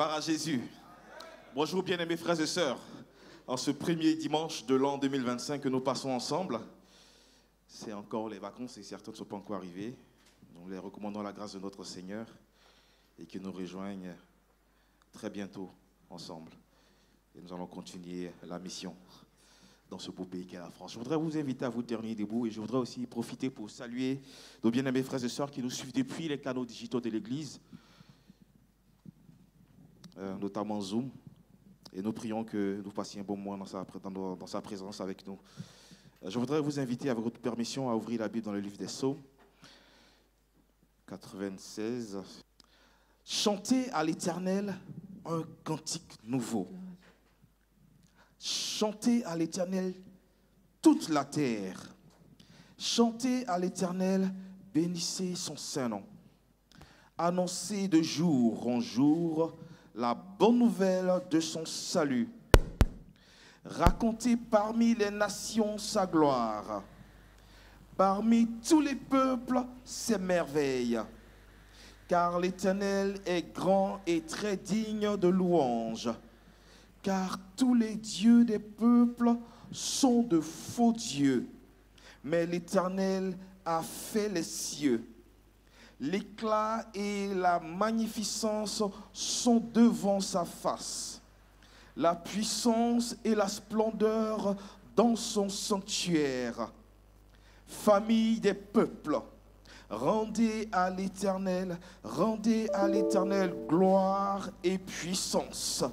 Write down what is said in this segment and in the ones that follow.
Gloire à Jésus. Bonjour bien-aimés frères et sœurs. En ce premier dimanche de l'an 2025 que nous passons ensemble, c'est encore les vacances et certains ne sont pas encore arrivés. Nous les recommandons la grâce de notre Seigneur et qu'ils nous rejoignent très bientôt ensemble. Et nous allons continuer la mission dans ce beau pays qu'est la France. Je voudrais vous inviter à vous tenir debout et je voudrais aussi profiter pour saluer nos bien-aimés frères et sœurs qui nous suivent depuis les canaux digitaux de l'Église, notamment Zoom. Et nous prions que nous passions un bon moment dans sa présence avec nous. Je voudrais vous inviter, avec votre permission, à ouvrir la Bible dans le livre des Psaumes, 96. Chantez à l'Éternel un cantique nouveau. Chantez à l'Éternel toute la terre. Chantez à l'Éternel, bénissez son saint nom. Annoncez de jour en jour la bonne nouvelle de son salut. Racontez parmi les nations sa gloire. Parmi tous les peuples ses merveilles. Car l'Éternel est grand et très digne de louange. Car tous les dieux des peuples sont de faux dieux. Mais l'Éternel a fait les cieux. L'éclat et la magnificence sont devant sa face. La puissance et la splendeur dans son sanctuaire. Famille des peuples, rendez à l'Éternel gloire et puissance.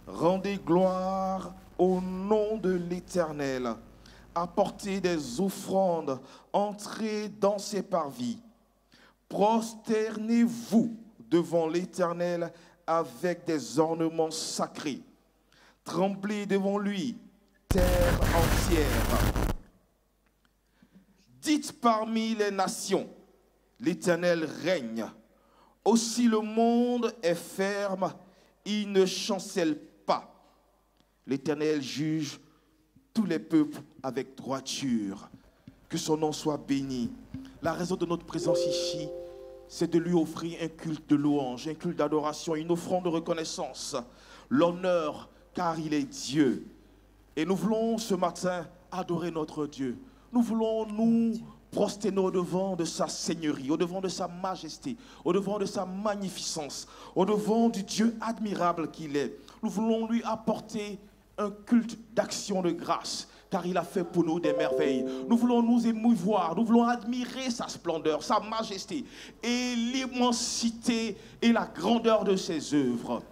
Rendez gloire au nom de l'Éternel. Apportez des offrandes, entrez dans ses parvis. Prosternez-vous devant l'Éternel avec des ornements sacrés. Tremblez devant lui, terre entière. Dites parmi les nations, l'Éternel règne. Aussi le monde est ferme, il ne chancelle pas. L'Éternel juge tous les peuples avec droiture. Que son nom soit béni. La raison de notre présence ici, c'est de lui offrir un culte de louange, un culte d'adoration, une offrande de reconnaissance, l'honneur, car il est Dieu. Et nous voulons ce matin adorer notre Dieu. Nous voulons nous prosterner au-devant de sa seigneurie, au-devant de sa majesté, au-devant de sa magnificence, au-devant du Dieu admirable qu'il est. Nous voulons lui apporter un culte d'action de grâce, car il a fait pour nous des merveilles. Nous voulons nous émouvoir, nous voulons admirer sa splendeur, sa majesté et l'immensité et la grandeur de ses œuvres.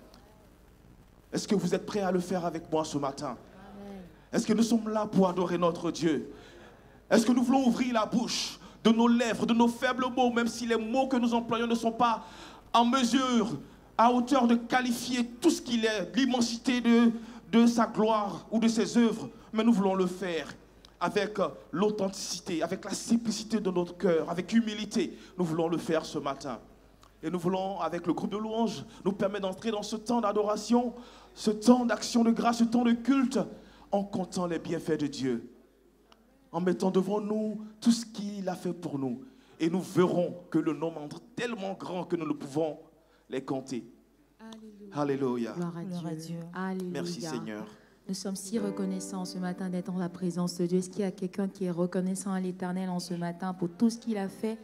Est-ce que vous êtes prêts à le faire avec moi ce matin? Est-ce que nous sommes là pour adorer notre Dieu? Est-ce que nous voulons ouvrir la bouche de nos lèvres, de nos faibles mots, même si les mots que nous employons ne sont pas en mesure, à hauteur de qualifier tout ce qu'il est, l'immensité de sa gloire ou de ses œuvres, mais nous voulons le faire avec l'authenticité, avec la simplicité de notre cœur, avec humilité. Nous voulons le faire ce matin. Et nous voulons, avec le groupe de louanges, nous permettre d'entrer dans ce temps d'adoration, ce temps d'action de grâce, ce temps de culte, en comptant les bienfaits de Dieu, en mettant devant nous tout ce qu'il a fait pour nous. Et nous verrons que le nombre est tellement grand que nous ne pouvons les compter. Alléluia. Gloire à Dieu. Alléluia. Merci Seigneur. Nous sommes si reconnaissants ce matin d'être en la présence de Dieu. Est-ce qu'il y a quelqu'un qui est reconnaissant à l'Éternel en ce matin pour tout ce qu'il a fait,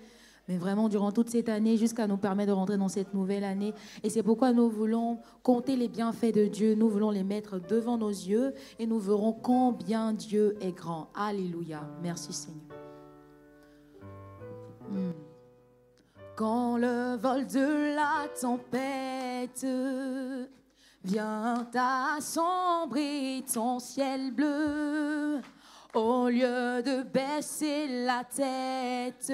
mais vraiment durant toute cette année, jusqu'à nous permettre de rentrer dans cette nouvelle année? Et c'est pourquoi nous voulons compter les bienfaits de Dieu, nous voulons les mettre devant nos yeux et nous verrons combien Dieu est grand. Alléluia. Merci Seigneur. Quand le vol de la tempête vient assombrir ton ciel bleu, au lieu de baisser la tête,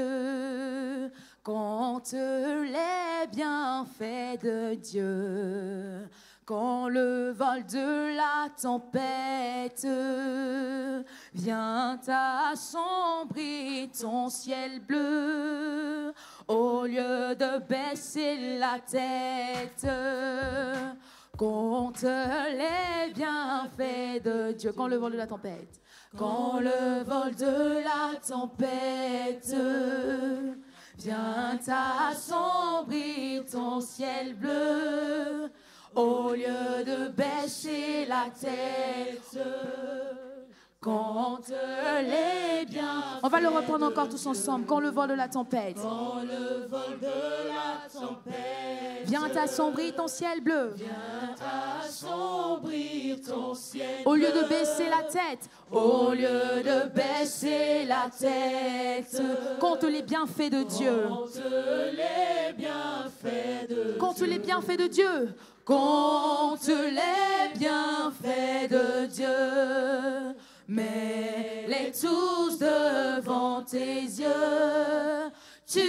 compte les bienfaits de Dieu. Quand le vol de la tempête vient assombrir ton ciel bleu, au lieu de baisser la tête, compte les bienfaits de Dieu. Quand le vol de la tempête, quand le vol de la tempête vient assombrir ton ciel bleu, Au lieu de baisser la tête, compte les bienfaits. On va le reprendre encore tous ensemble. Quand le vent de la tempête, quand le vol de la tempête vient assombrir ton ciel bleu, vient assombrir ton ciel au lieu de baisser la tête, au lieu de baisser la tête, compte les bienfaits de Dieu, compte les bienfaits de compte les bienfaits de Dieu, compte les bienfaits de Dieu. Mets-les tous devant tes yeux, tu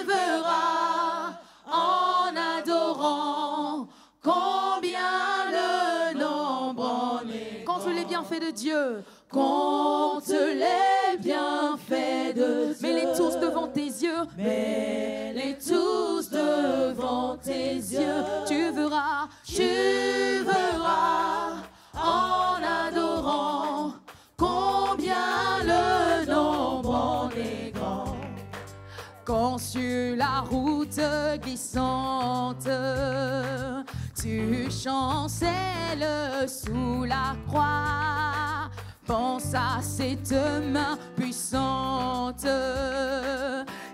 verras en adorant combien le nombre en est. Compte les bienfaits de Dieu, compte les bienfaits de Dieu. Mets-les tous devant tes yeux, mets-les tous devant tes yeux. Tu verras en adorant combien le nombre en est grand. Quand sur la route glissante, tu chancelles sous la croix, pense à cette main puissante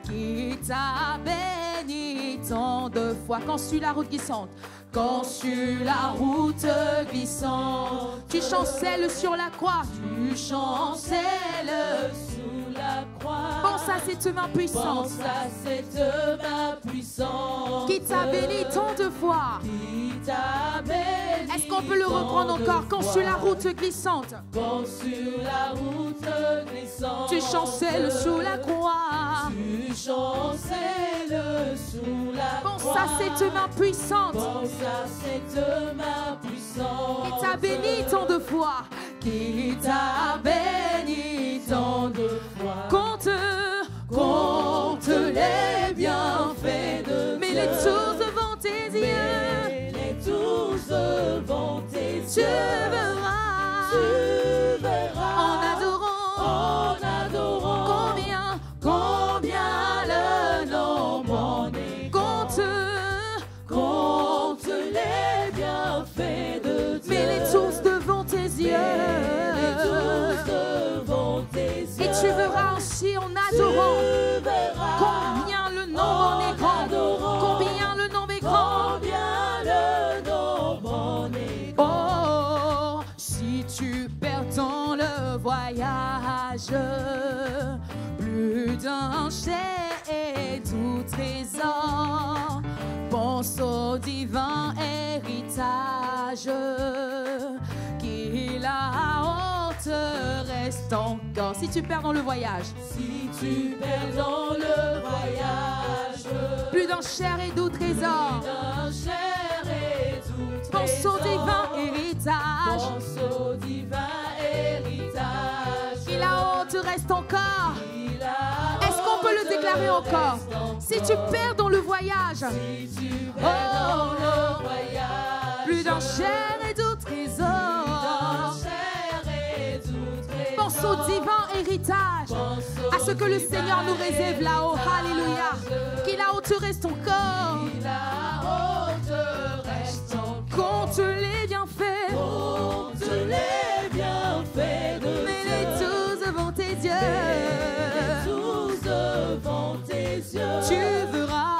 qui t'a béni tant de fois. Quand sur la route glissante, quand sur la route glissante, tu chancelles sur la croix, tu chancelles sous la croix. Pense à cette main puissante, pense à cette main puissante qui t'a béni tant de fois. Qui t'a béni. Est-ce qu'on peut le reprendre encore? Quand sur la route glissante, quand sur la route glissante, tu chancelles sous la croix, tu chancelles sous la croix. Pense à cette main puissante, pense à cette main puissante qui t'a béni tant de fois, qui t'a béni tant de fois. Compte les bienfaits de Dieu. Mets-les tous devant tes yeux, mets-les tous devant tes yeux. Tu verras en adorant combien le nombre en est. Compte les bienfaits de Dieu. Mets-les tous devant tes yeux, et tu verras aussi en adorant combien le nombre en est grand. Combien le nombre est grand. Combien le nombre en est grand. Oh, si tu perds dans le voyage plus d'un chai et tout trésor, pense au divin héritage qui là-haut te reste encore. Si tu perds dans le voyage, si tu perds dans le voyage plus d'un cher et doux trésor, pense au divin héritage, pense au divin héritage qui là-haut te reste encore. Est-ce qu'on peut le déclarer encore? Si tu perds dans le voyage, plus d'un cher et doux trésor, pense au divin héritage, à ce que le Seigneur nous réserve là-haut. Alléluia. Qui là-haut te reste encore. Compte les bienfaits, de mets-les tous devant tes yeux. Tu verras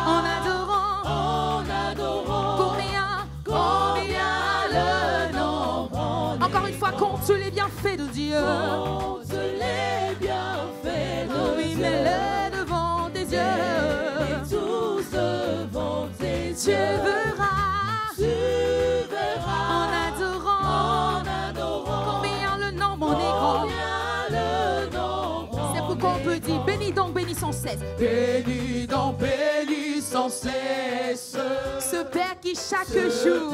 en adorant combien le nombre. Encore une fois, compte les bienfaits de Dieu. Compte les bienfaits de Dieu. Mets-les devant tes yeux. Mets tous devant tes Tu yeux. verras en adorant combien le nombre en est grand. C'est pourquoi on peut dire bénis donc, bénis sans cesse. Bénis donc, bénis sans cesse. Ce Père qui chaque jour,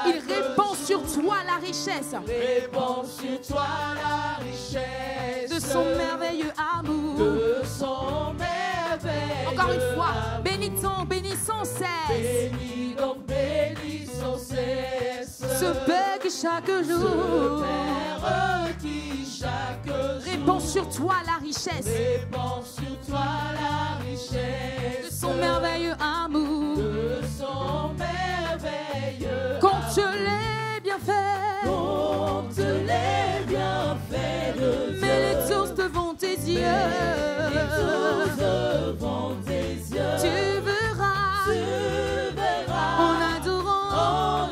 il répand sur toi la richesse répand sur toi la richesse de son merveilleux amour. De son merveilleux Encore une fois, bénis donc, bénis sans cesse. Bénis donc, bénis sans cesse. Ce Père qui chaque jour Père qui chaque jour répand sur toi la richesse répand sur toi la richesse de son merveilleux amour. Dieu. Tous devant tes yeux. Tu verras en adorant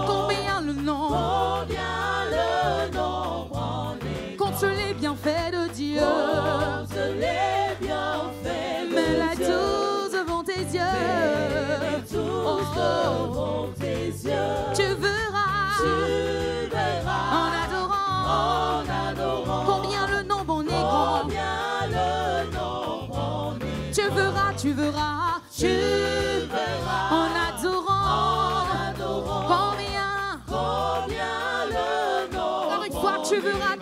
combien le nombre compte les bienfaits de Dieu. Mais là tous devant tes yeux. Tu verras en adorant combien le nombre en est grand. Tu verras en adorant combien le nombre. Encore une fois, tu verras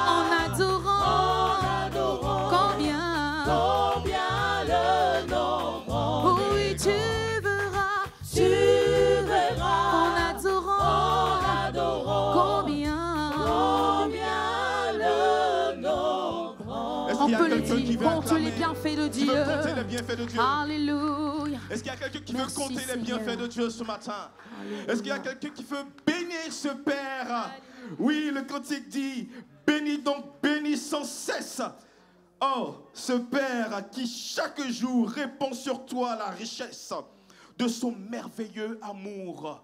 en adorant combien le nombre. Oui, tu verras en adorant combien le nombre. On peut le dire, compte les bienfaits de Dieu. Alléluia. Est-ce qu'il y a quelqu'un qui Merci, veut compter les Seigneur. bienfaits de Dieu ce matin? Alléluia. Est-ce qu'il y a quelqu'un qui veut bénir ce Père? Oui, le cantique dit, bénis donc, bénis sans cesse. Oh, ce Père qui chaque jour répand sur toi la richesse de son merveilleux amour.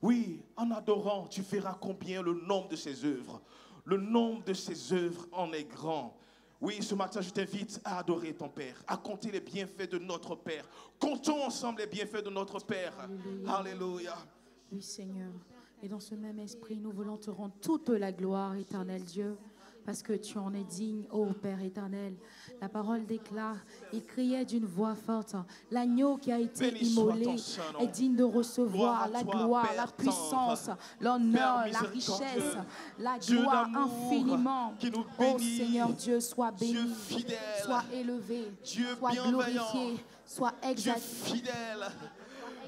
Oui, en adorant, tu verras combien le nombre de ses œuvres. Le nombre de ses œuvres en est grand. Oui, ce matin, je t'invite à adorer ton Père, à compter les bienfaits de notre Père. Comptons ensemble les bienfaits de notre Père. Alléluia. Alléluia. Oui, Seigneur. Et dans ce même esprit, nous voulons te rendre toute la gloire, éternel Dieu, parce que tu en es digne, ô Père éternel. La parole déclare, il criait d'une voix forte, l'agneau qui a été Béni soit immolé ton Saint-Nom. est digne de recevoir Gloire à la toi, gloire, Père la puissance, tendre, l'honneur, Père la miséricordieux, richesse, la Dieu gloire d'amour infiniment. qui nous Ô bénit, Seigneur Dieu, sois Dieu béni, fidèle, sois élevé, Dieu sois bienveillant, glorifié, sois Dieu exalté. fidèle.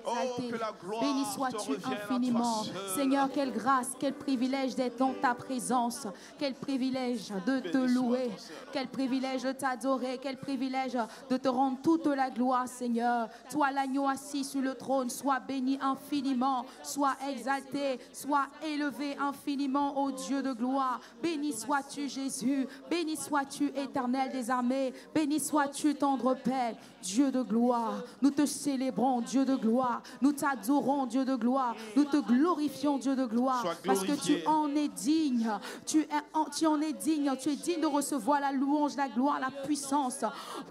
Oh, Exalté. que la gloire Béni te sois-tu revienne à toi infiniment. seul. Seigneur, quelle grâce, quel privilège d'être dans ta présence. Quel privilège de te Béni soit louer. ton Seigneur. Quel privilège de t'adorer. Quel privilège de te rendre toute la gloire, Seigneur. Toi, l'agneau assis sur le trône, sois béni infiniment. Sois exalté, sois élevé infiniment, ô Dieu de gloire. Béni sois-tu, Jésus. Béni sois-tu, éternel des armées. Béni sois-tu, tendre Père. Dieu de gloire, nous te célébrons, Dieu de gloire, nous t'adorons, Dieu de gloire, nous te glorifions, Dieu de gloire, Sois parce que glorifié. tu en es digne, tu en es digne, tu es digne de recevoir la louange, la gloire, la puissance,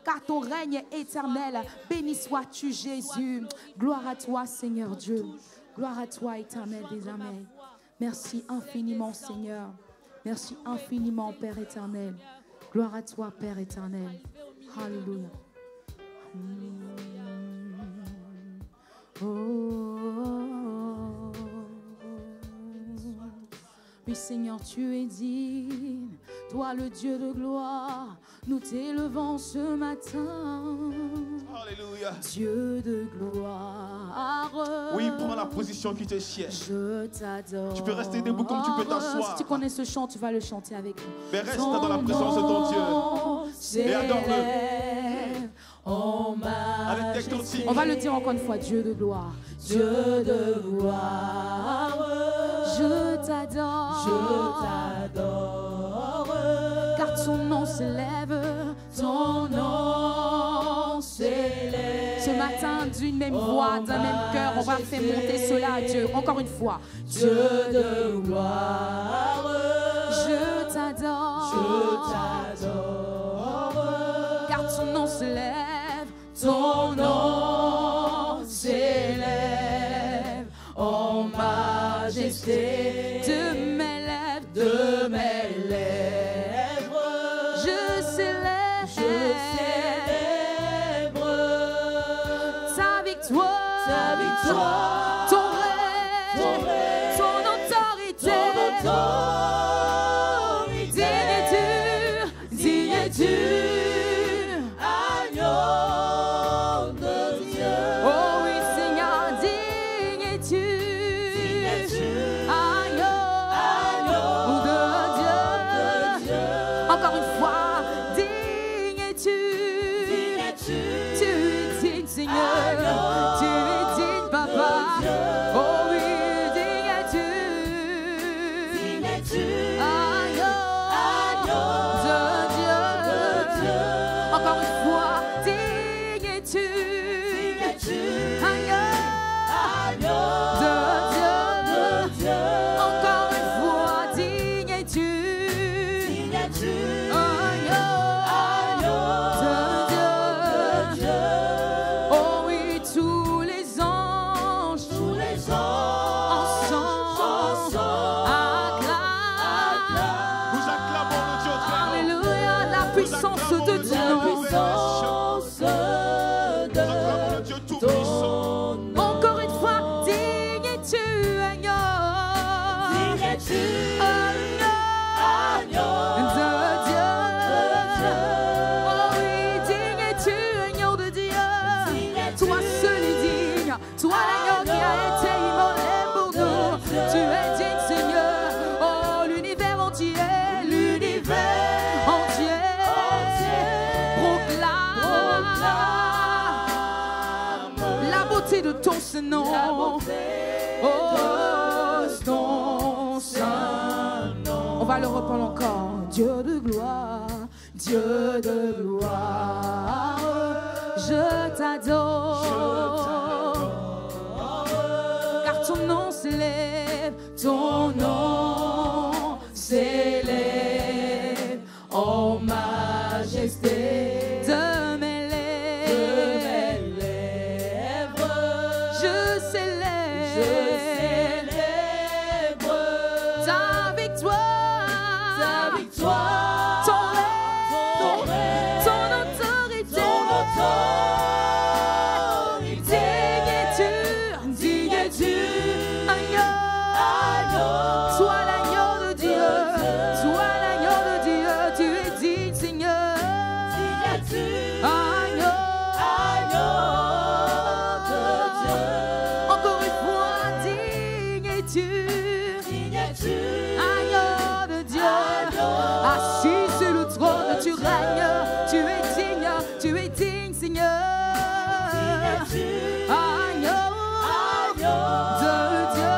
car ton règne est éternel. Béni sois-tu, Jésus. Gloire à toi, Seigneur Dieu. Gloire à toi, éternel des armées. Merci infiniment, Seigneur. Merci infiniment, Père éternel. Gloire à toi, Père éternel. Alléluia. Oh. Oui, Seigneur, tu es digne, toi le Dieu de gloire, nous t'élevons ce matin. Alléluia. Dieu de gloire. Oui, prends la position qui te siège. Je t'adore. Tu peux rester debout comme tu peux t'asseoir. Si tu connais ce chant, tu vas le chanter avec nous. Mais reste dans la présence de ton Dieu. Et adore-le. Avec tes cantiques. On va le dire encore une fois. Dieu de gloire. Dieu de gloire. Je t'adore. Je t'adore. Car ton nom s'élève. Ton nom s'élève. Ce matin, d'une même voix, d'un même cœur, on va faire monter cela à Dieu. Encore une fois. Dieu de gloire. Je t'adore. Je t'adore. Car ton nom s'élève. Ton nom s'élève en majesté de mes lèvres, je célèbre ta victoire, ton règne, ton autorité. Digne es-tu, agneau de Dieu. Oh oui, Seigneur, digne es-tu, agneau de Dieu. Encore une fois, digne es-tu, tu es digne, Seigneur, tu es digne, Papa. Oh oui, digne es-tu, agneau ce nom. Oh, ton saint nom. On va le reprendre encore. Dieu de gloire, Dieu de gloire, je t'adore. Car ton nom s'élève, ton nom s'élève en majesté de mes lèvres. Je célèbre ta victoire, ton règne, ton autorité. Digne es-tu, agneau. Sois l'agneau de Dieu, sois l'agneau de Dieu, tu es digne, Seigneur. Agneau de Dieu. Encore une fois, digne es-tu, agneau de Dieu. Assis sur le trône, tu règnes, tu es digne, Seigneur. Agneau de Dieu.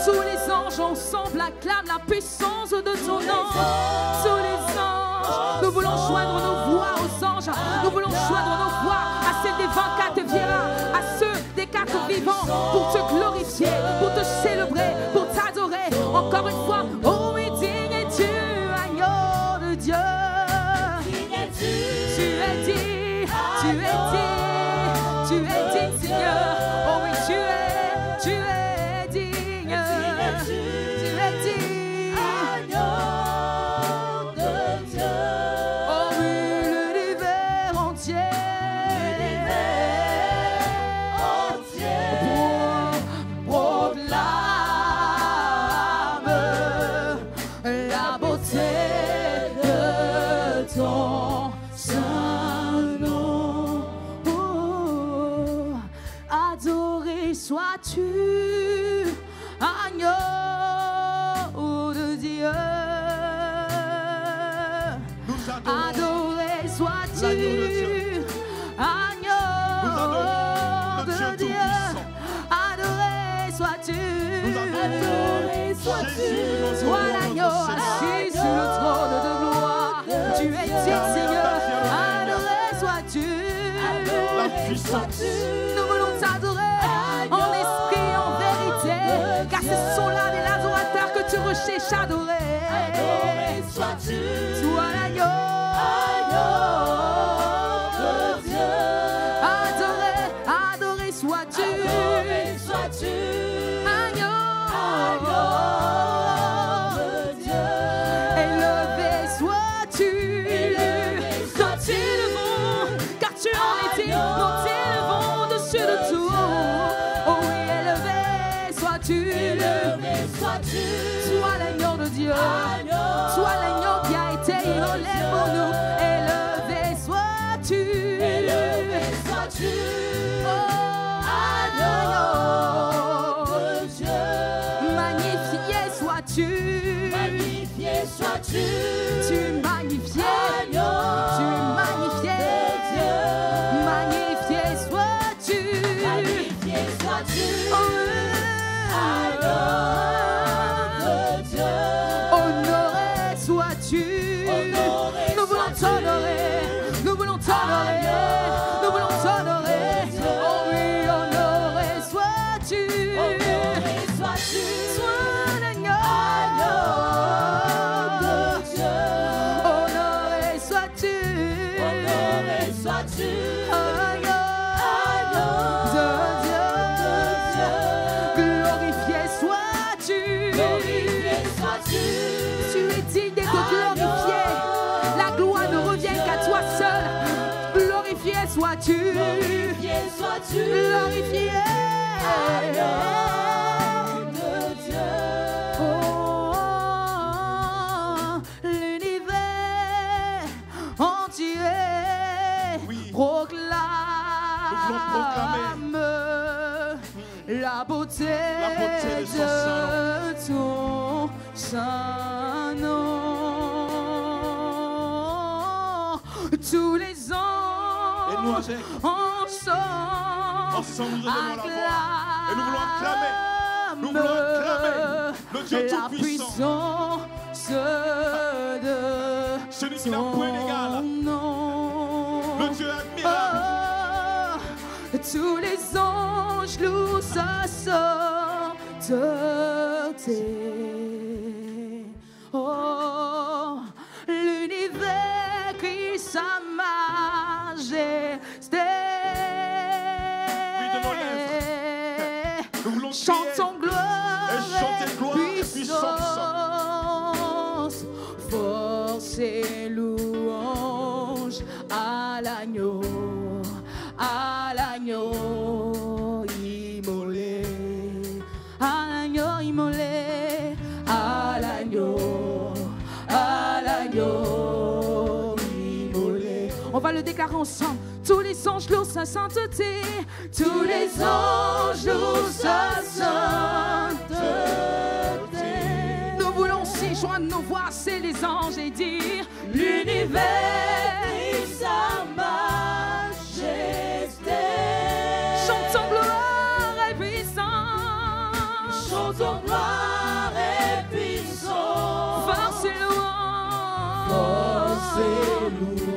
Tous les anges ensemble acclament la puissance de ton nom. Tous les anges, nous voulons joindre nos voix aux anges. Nous voulons joindre nos voix à celles des 24 vieillards, à ceux des 4 vivants, pour te glorifier, pour te célébrer, pour t'adorer. Encore une fois, oh oui, digne es-tu, agneau de Dieu. Tu es digne, Seigneur. Oh oui, tu es digne. Tu es digne. Agneau de Dieu. Oh oui, l'univers entier. Proclame la beauté de ton saint nom. Oh, adoré sois-tu, agneau de Dieu. Adoré sois-tu, agneau de Dieu. Adoré sois-tu, sois l'agneau assis sur le trône de gloire. Tu es digne, Seigneur. Adoré sois-tu, nous voulons t'adorer en esprit, en vérité, car ce sont là les adorateurs que tu recherches à adorer. Sois l'agneau de Dieu. Adoré sois-tu, agneau de Dieu. Élevé sois-tu, quand t'élevons, car tu en es digne, nous t'élevons au-dessus de tout. Oh oui, élevé sois-tu, sois l'agneau de Dieu, sois l'agneau qui a été immolé pour nous. Élevé sois-tu, oh, agneau de Dieu. Magnifié sois-tu, tu es magnifié, tu es magnifié, magnifié sois-tu, oh, honoré sois-tu, nous voulons t'honorer, nous voulons t'honorer, nous voulons t'honorer, oh oui, honoré sois-tu, sois l'agneau de Dieu, honoré sois-tu, agneau de Dieu, glorifié sois-tu, tu es digne d'être glorifié, la gloire ne revient qu'à toi seul, glorifié sois-tu, glorifié de Dieu. Oh, l'univers entier proclame la beauté de ton saint nom. Tous les ans Aidons-nous avec. Ensemble, nous élevons la voix. Et nous voulons acclamer. Nous voulons acclamer le Dieu Tout-Puissant. Celui qui n'a point d'égal. Le Dieu admirable. Tous les anges louent sa sainteté. Oh, l'univers crie sa majesté. Oui, de nos lèvres. Nous voulons chantons gloire et chanter gloire et puissance. Force et louange à l'agneau immolé, à l'agneau immolé, à l'agneau immolé. On va le déclarer ensemble. Tous les anges louent sa sainteté. Tous les anges louent sa sainteté. Nous voulons aussi joindre nos voix, c'est les anges et dire l'univers crie sa majesté. Chantons gloire et puissance. Chantons gloire et puissance. Force et louange. Force et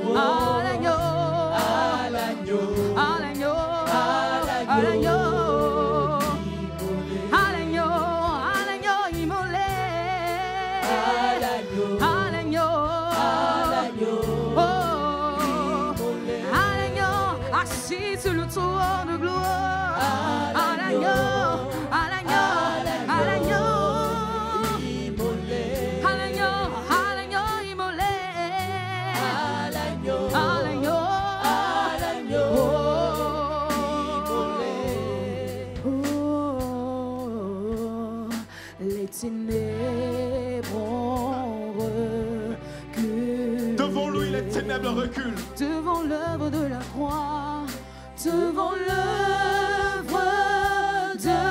louange. À l'agneau. Sur le trône de gloire, à l'agneau, immolé, à l'agneau immolé, immolé. Les ténèbres ont reculé. Devant lui, les ténèbres reculent. Devant l'œuvre de la croix. Devant l'œuvre de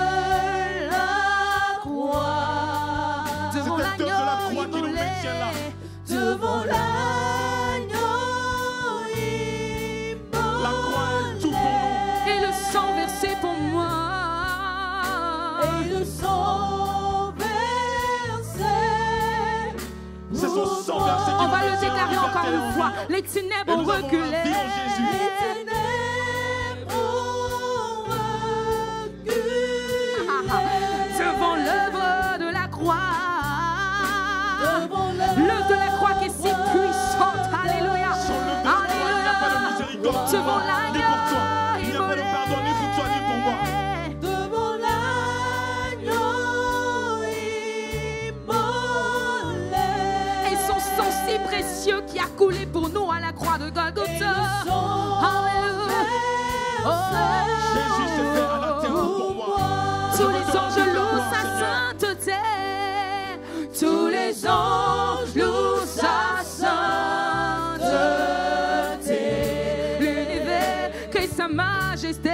la croix, devant l'agneau immolé, devant l'agneau immolé, la croix est tout pour nous. Et le sang versé pour moi, et le sang versé. C'est son sang versé qui on va le déclarer encore une fois. Les ténèbres ont reculé. Devant l'œuvre de la croix, l'œuvre de la croix qui est si puissante, alléluia, alléluia, devant l'agneau, il n'y a pas de pardon ni pour toi ni pour moi. Devant l'agneau immolé, et son sang si précieux qui a coulé pour nous à la croix de Golgotha, alléluia, Jésus s'est fait à la terre pour moi. tous les anges louent sa sainteté. Tous les anges louent sa sainteté. L'univers crie sa majesté.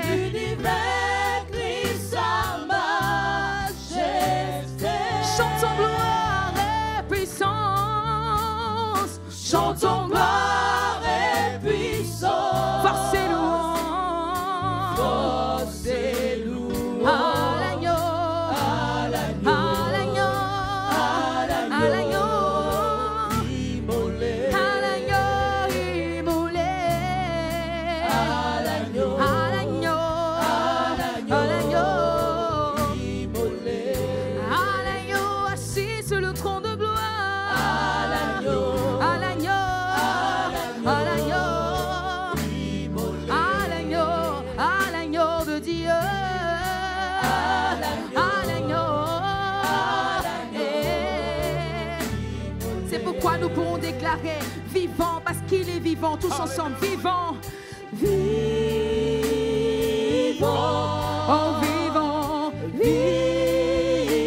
L'univers crie sa majesté. Chantons gloire et puissance. Chantons gloire et puissance. Force et louange. Force et louange. À l'agneau. À l'agneau. À l'agneau. Immolé. À l'agneau immolé. À l'agneau. À l'agneau. À l'agneau immolé. À l'agneau assis sur le trône de gloire. À l'agneau. À l'agneau. À l'agneau. À l'agneau de Dieu. À l'agneau. C'est pourquoi nous pourrons déclarer vivant, parce qu'il est vivant, tous ensemble, vivant. Vivant. Oh, vivant. Vivant.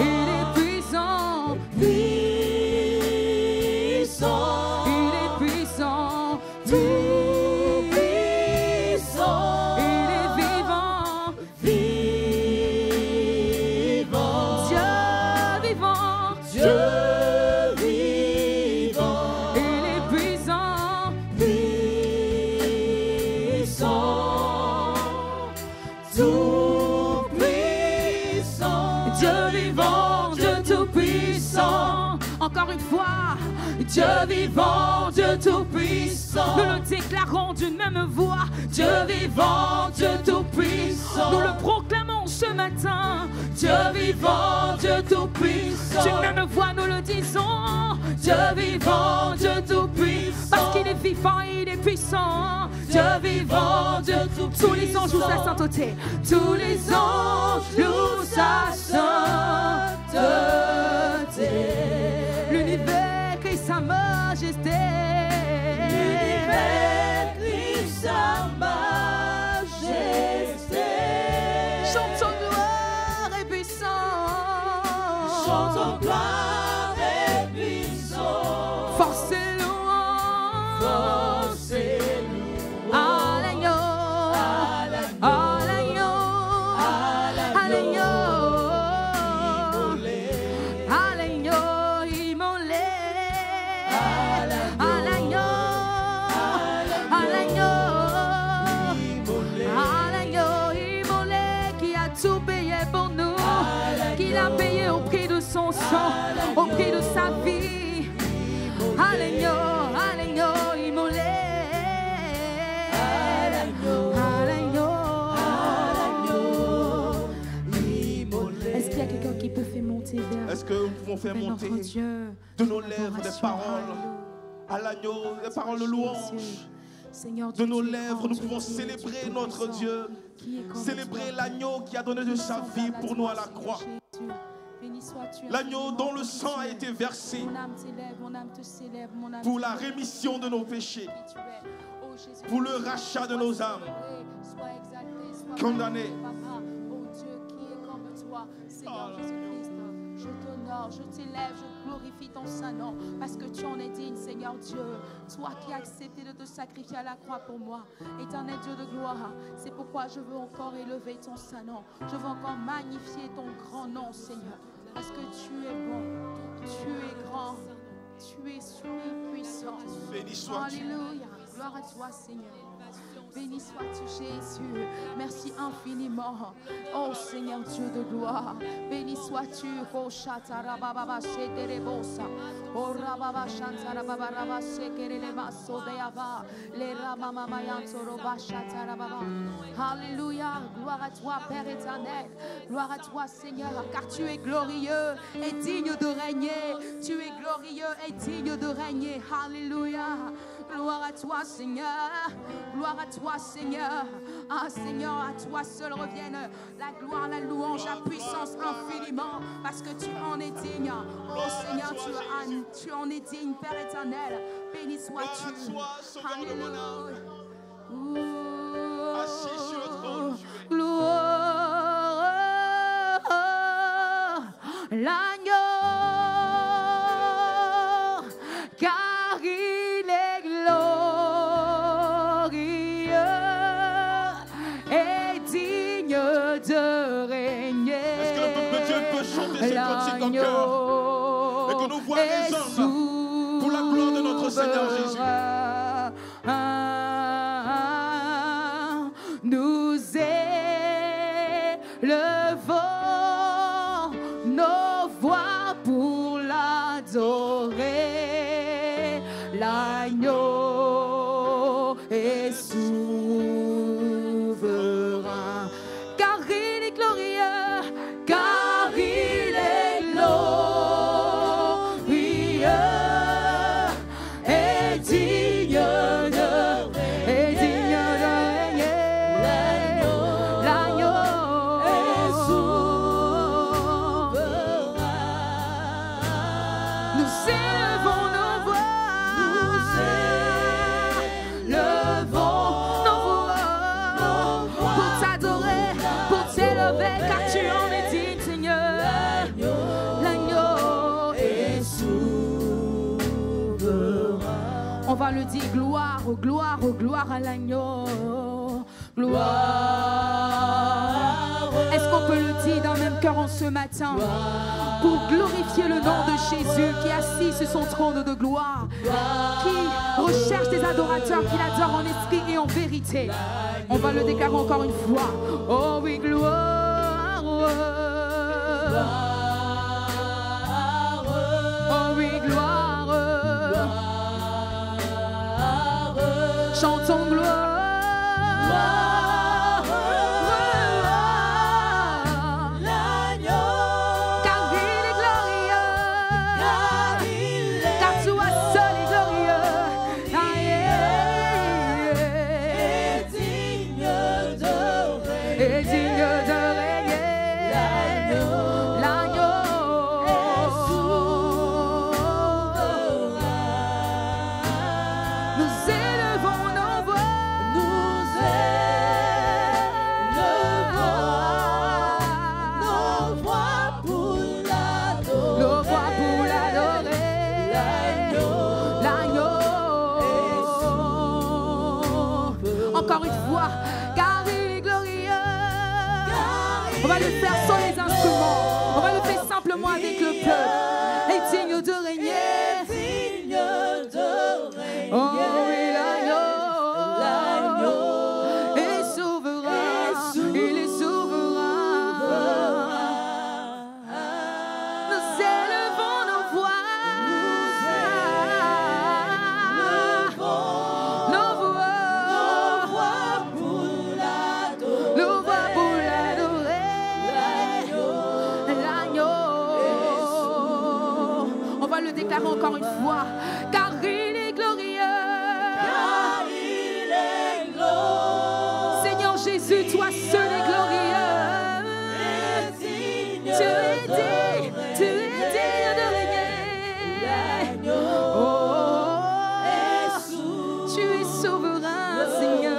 Il est puissant. Puissant. Il est puissant. Tout puissant. Il est vivant. Vivant. Dieu vivant. Dieu vivant. Il est puissant. Dieu vivant, Dieu tout-puissant. Encore une fois, Dieu vivant, Dieu tout-puissant. Nous le déclarons d'une même voix. Dieu vivant, Dieu tout-puissant. Nous le proclamons ce matin. Dieu vivant, Dieu tout-puissant. D'une même voix, nous le disons. Dieu vivant, Dieu tout-puissant. Parce qu'il est vivant et il est puissant. Dieu vivant, Dieu tout-puissant. Tous les anges louent sa sainteté. Tous les anges louent sa sainteté. L'univers crie sa majesté. L'univers crie sa majesté. Chantons gloire et puissance. Chantons gloire et puissance. Force et louange. Force et louange. À l'agneau. À l'agneau. À l'agneau. À l'agneau immolé. À l'agneau. À l'agneau. À l'agneau immolé qui a tout payé pour nous. Qu'il a payé au prix de son sang, au prix de sa vie. À l'agneau immolé. À l'agneau immolé. Est-ce qu'il y a quelqu'un qui peut faire monter vers Est-ce que nous pouvons faire monter notre Dieu de nos lèvres des l'adoration? paroles à l'agneau, des paroles de louange? Seigneur, De Dieu, nos tu es lèvres, grand, nous Dieu pouvons qui est célébrer tout notre puissant, Dieu, qui est comme célébrer toi. l'agneau qui a donné de sa vie pour nous à la croix. Béni sois-tu, L'agneau infiniment, dont le qui sang tu a es. été versé Mon âme t'élève, mon âme te célèbre, mon âme pour la t'élève. rémission de nos péchés, Qui tu es. Oh, Jésus, pour le rachat de nos âmes. sois exalté, sois Condamné. magnifié, Papa. Oh Dieu, qui est comme toi, Seigneur Jésus-Christ. Je t'honore, je t'élève, je glorifie ton saint nom parce que tu en es digne, Seigneur Dieu. Toi qui as accepté de te sacrifier à la croix pour moi, éternel Dieu de gloire. C'est pourquoi je veux encore élever ton saint nom. Je veux encore magnifier ton grand nom, Seigneur. Parce que tu es bon, tu es grand, tu es puissant. Béni sois-tu. Alléluia. Gloire à toi, Seigneur. Béni sois-tu, Jésus. Merci infiniment. Oh Seigneur Dieu de gloire. Béni sois-tu. Oh Shatarababa Sheterebosa. Oh Rababa Shantarababa Shekerelema Sodeava. Les Ramamamayanto Shatarababa. Alléluia. Gloire à toi, Père éternel. Gloire à toi, Seigneur, car tu es glorieux et digne de régner. Tu es glorieux et digne de régner. Alléluia. Gloire à toi, Seigneur. Gloire à toi, Seigneur. Ah, Seigneur, à toi seul reviennent la gloire, la louange, la puissance infiniment, parce que tu en es digne. Oh, Seigneur, tu en es digne, Père éternel. Béni sois-tu. Alléluia. Assis sur le trône, tu es. Gloire, l'agneau, car il est glorieux et digne de régner. Est-ce que le peuple de Dieu peut chanter ces cantiques en cœur et que nos voix résonnent pour la gloire de notre Seigneur Jésus? Nous élevons nos voix pour l'adorer. L'agneau est souverain, car il est glorieux, car il est glorieux et digne de régner. L'agneau est souverain. Nous élevons nos voix, pour t'adorer, pour t'élever, car tu en es digne, Seigneur. L'agneau est souverain. On va le dire, gloire, oh gloire, oh gloire à l'agneau. Gloire. Est-ce qu'on peut le dire d'un même cœur en ce matin? Pour glorifier le nom de Jésus qui est assis sur son trône de gloire, qui recherche des adorateurs, qui l'adorent en esprit et en vérité. On va le déclarer encore une fois. Oh oui, gloire. Chantons gloire. Encore une fois, car il est glorieux. On va le faire sans les instruments. On va le faire simplement avec le peuple. Et digne de régner. Oh oui, l'agneau est souverain. Il est souverain. Nous élevons nos voix. Déclarons encore une fois, car il est glorieux. Car il est glorieux. Seigneur Jésus, toi seul est glorieux. Tu es digne de régner. Tu es souverain, Seigneur.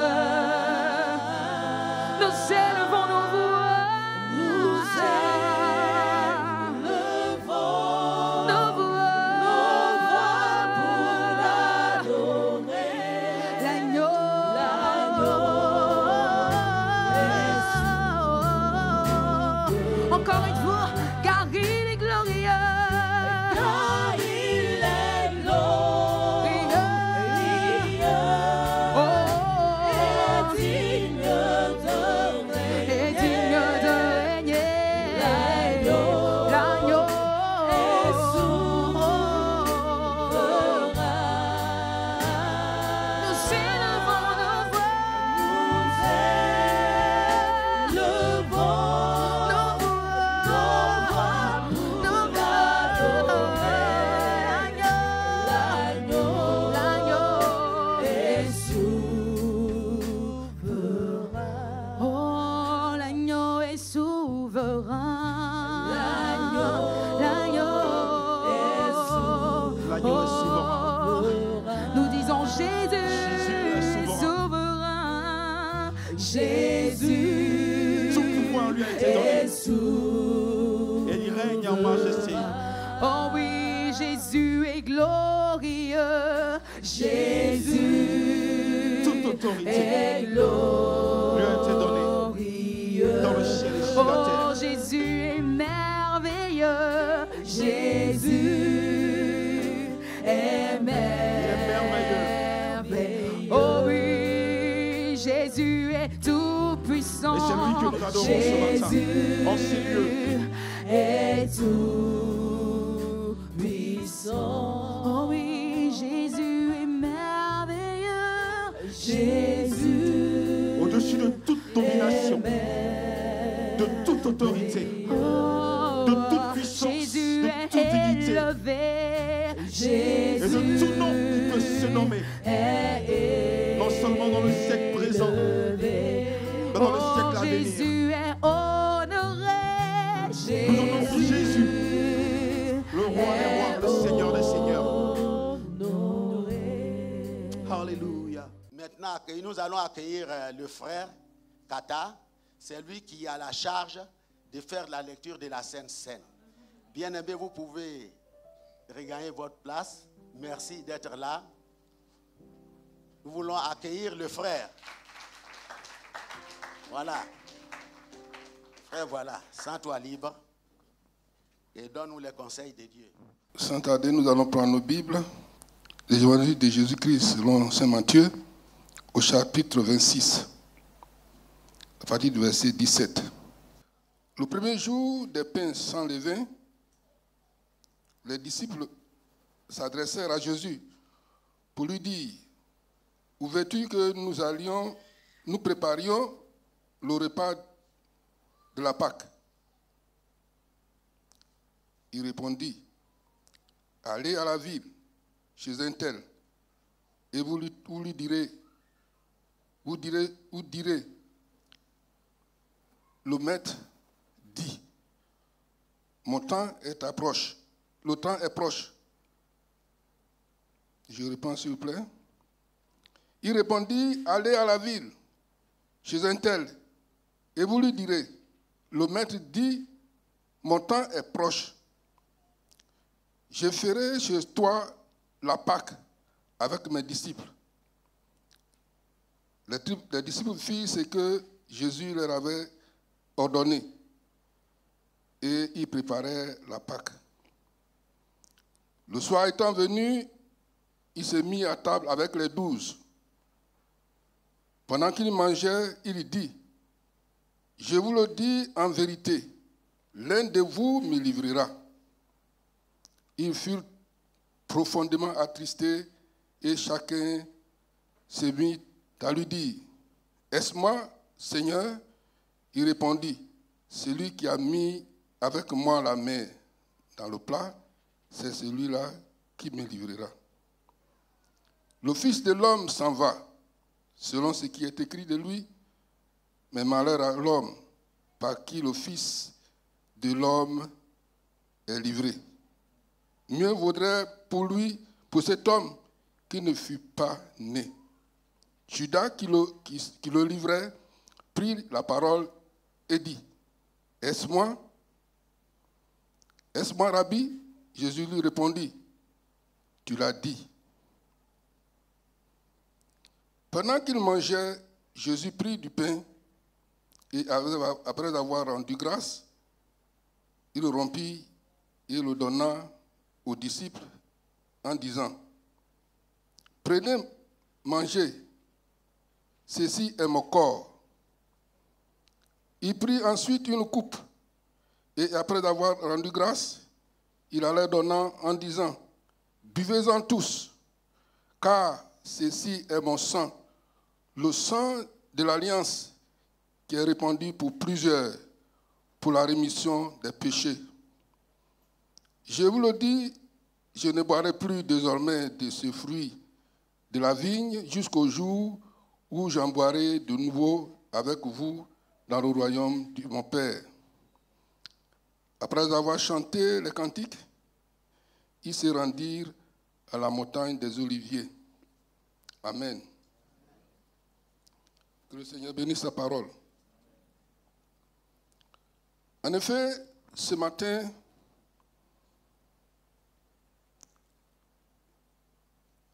Nous élevons nos voix. Encore une fois, car il est glorieux. Car il est glorieux. Oh, est digne de régner. L'agneau est souverain. Nous élevons nos voix. Nous disons Jésus est souverain. Jésus Son pouvoir lui a été donné. est souverain. Et il règne en majesté. Oh oui, Jésus est glorieux. Jésus Toute autorité est glorieux. lui a été donnée dans le ciel et sur la Oh, terre. Jésus est merveilleux. Jésus est merveilleux. Oh oui, Jésus est tout puissant. Et c'est lui que nous adorons ce matin, en ces lieux. Est tout puissant. Oh oui, Jésus est merveilleux. Jésus Au-dessus de toute domination, de toute autorité, de toute puissance, Jésus de toute dignité, élevé. et de tout nom qui peut se nommer, non seulement dans le siècle présent, mais dans le siècle à venir. Jésus est honoré. Nous honorons Jésus, le roi des rois, le Seigneur des seigneurs. Alléluia. Maintenant, nous allons accueillir le frère Kata. C'est lui qui a la charge de faire la lecture de la Sainte Seine. Bien-aimés, vous pouvez regagner votre place. Merci d'être là. Nous voulons accueillir le frère. Voilà. Frère, voilà. Sens-toi libre et donne-nous les conseils de Dieu. Sans tarder, nous allons prendre nos Bibles. L'évangile de Jésus-Christ selon Saint Matthieu, au chapitre 26, à partir du verset 17. Le premier jour des pains sans levain, les disciples s'adressèrent à Jésus pour lui dire: où veux-tu que nous préparions le repas de la Pâque? Il répondit, allez à la ville, chez un tel, et vous direz, le maître dit, mon temps est approche, le temps est proche. Je reprends s'il vous plaît. Il répondit, allez à la ville, chez un tel, et vous lui direz, le maître dit, mon temps est proche. Je ferai chez toi la Pâque avec mes disciples. Les disciples firent ce que Jésus leur avait ordonné et ils préparèrent la Pâque. Le soir étant venu, il se mit à table avec les 12. Pendant qu'il mangeait, il dit, je vous le dis en vérité, l'un de vous me livrera. Ils furent profondément attristés et chacun se mit à lui dire, est-ce moi, Seigneur? Il répondit, celui qui a mis avec moi la main dans le plat, c'est celui-là qui me livrera. Le Fils de l'homme s'en va, selon ce qui est écrit de lui, mais malheur à l'homme par qui le Fils de l'homme est livré. Mieux vaudrait pour lui, pour cet homme, qu'il ne fût pas né. Judas, qui le livrait, prit la parole et dit, est-ce moi, Rabbi? Jésus lui répondit, tu l'as dit. Pendant qu'il mangeait, Jésus prit du pain et après avoir rendu grâce, il le rompit et le donna aux disciples en disant, prenez, mangez, ceci est mon corps. Il prit ensuite une coupe et après avoir rendu grâce, il allait donnant en disant, buvez-en tous, car ceci est mon sang, le sang de l'alliance qui est répandu pour plusieurs, pour la rémission des péchés. Je vous le dis, je ne boirai plus désormais de ce fruit de la vigne jusqu'au jour où j'en boirai de nouveau avec vous dans le royaume de mon Père. Après avoir chanté les cantiques, ils se rendirent à la montagne des Oliviers. Amen. Que le Seigneur bénisse sa parole. En effet, ce matin,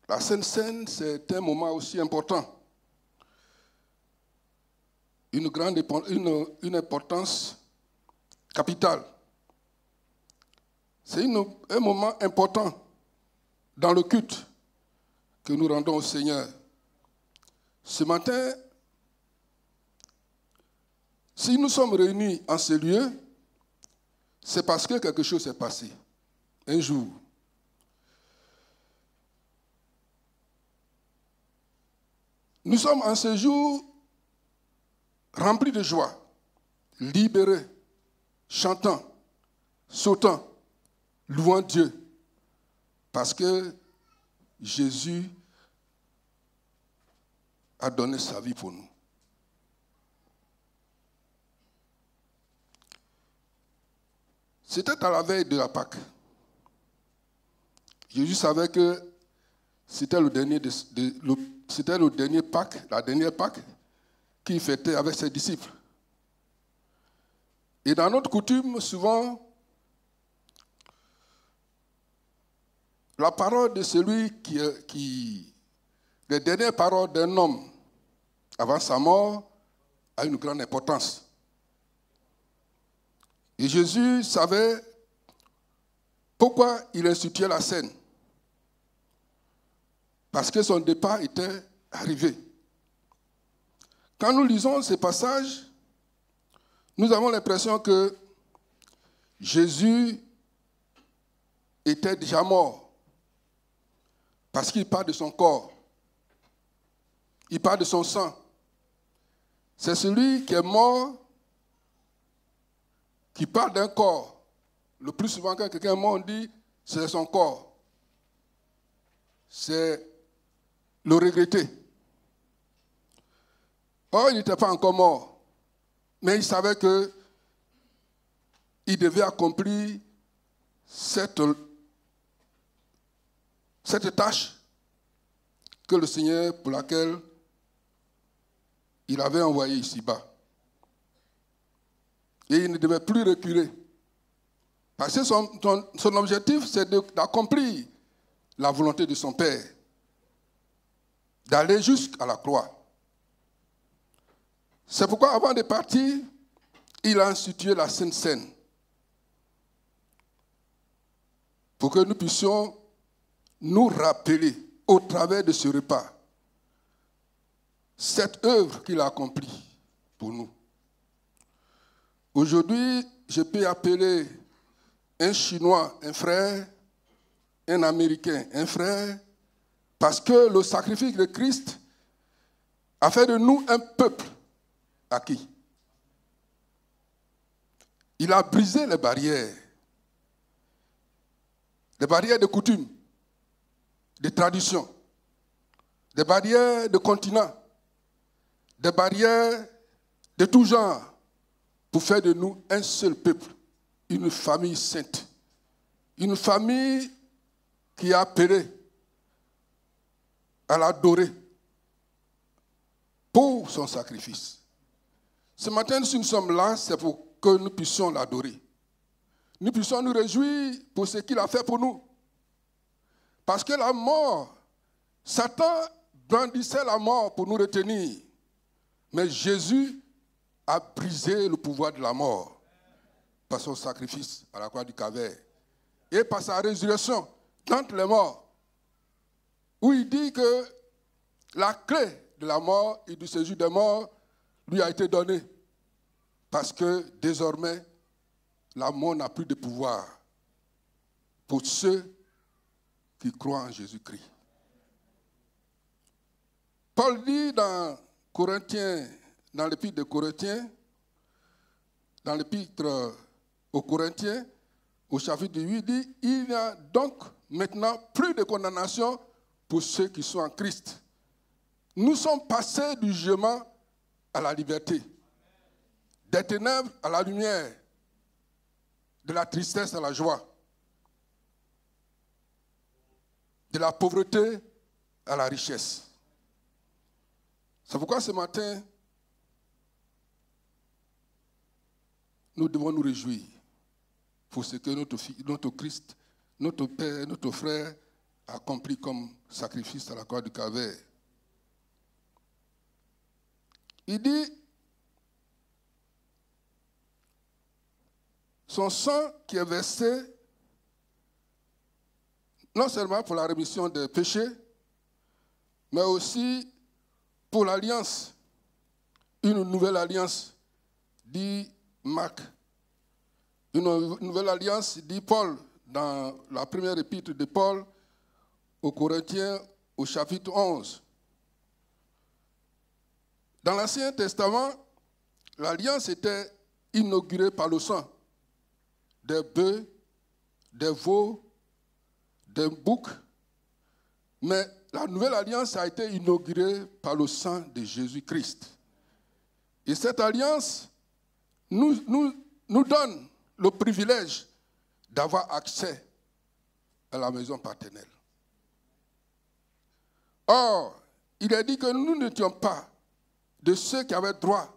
la Sainte Seine, c'est un moment aussi important. Une importance capitale. C'est un moment important dans le culte que nous rendons au Seigneur. Ce matin, si nous sommes réunis en ce lieu, c'est parce que quelque chose s'est passé. Un jour. Nous sommes en ce jour remplis de joie, libérés, chantant, sautant, louant Dieu, parce que Jésus a donné sa vie pour nous. C'était à la veille de la Pâque. Jésus savait que c'était le dernier Pâque, la dernière Pâque qu'il fêtait avec ses disciples. Et dans notre coutume, souvent, la parole de celui les dernières paroles d'un homme avant sa mort a une grande importance. Et Jésus savait pourquoi il instituait la scène. Parce que son départ était arrivé. Quand nous lisons ces passages, nous avons l'impression que Jésus était déjà mort. Parce qu'il parle de son corps. il parle de son sang. C'est celui qui est mort qui parle d'un corps. Le plus souvent, quand quelqu'un est mort, on dit c'est son corps. C'est le regretter. Or, il n'était pas encore mort, mais il savait que il devait accomplir cette tâche que le Seigneur, pour laquelle il avait envoyé ici-bas. Et il ne devait plus reculer. Parce que son objectif, c'est d'accomplir la volonté de son Père, d'aller jusqu'à la croix. C'est pourquoi, avant de partir, il a institué la Sainte Seine, pour que nous puissions nous rappeler, au travers de ce repas, cette œuvre qu'il a accomplie pour nous. Aujourd'hui, je peux appeler un Chinois un frère, un Américain un frère, parce que le sacrifice de Christ a fait de nous un peuple acquis. Il a brisé les barrières de coutumes, de traditions, des barrières de continents, des barrières de tout genre, pour faire de nous un seul peuple, une famille sainte, une famille qui est appelée à l'adorer pour son sacrifice. Ce matin, si nous sommes là, c'est pour que nous puissions l'adorer. Nous puissions nous réjouir pour ce qu'il a fait pour nous. Parce que la mort, Satan brandissait la mort pour nous retenir. Mais Jésus a brisé le pouvoir de la mort par son sacrifice à la croix du Calvaire et par sa résurrection d'entre les morts, où il dit que la clé de la mort et du séjour des morts lui a été donnée, parce que désormais, la mort n'a plus de pouvoir pour ceux qui croient en Jésus-Christ. Paul dit dans l'épître de Corinthiens, dans l'épître aux Corinthiens, au chapitre 8, il dit, il n'y a donc maintenant plus de condamnation pour ceux qui sont en Christ. Nous sommes passés du jugement à la liberté, des ténèbres à la lumière, de la tristesse à la joie, de la pauvreté à la richesse. C'est pourquoi ce matin, nous devons nous réjouir pour ce que notre Christ, notre Père, notre frère a accompli comme sacrifice à la croix du Calvaire. Il dit, son sang qui est versé, non seulement pour la rémission des péchés, mais aussi pour l'alliance, une nouvelle alliance, dit Marc. Une nouvelle alliance, dit Paul, dans la première épître de Paul aux Corinthiens, au chapitre 11. Dans l'Ancien Testament, l'alliance était inaugurée par le sang des bœufs, des veaux, des boucs, mais la nouvelle alliance a été inaugurée par le sang de Jésus-Christ. Et cette alliance nous donne le privilège d'avoir accès à la maison paternelle. Or, il est dit que nous n'étions pas de ceux qui avaient droit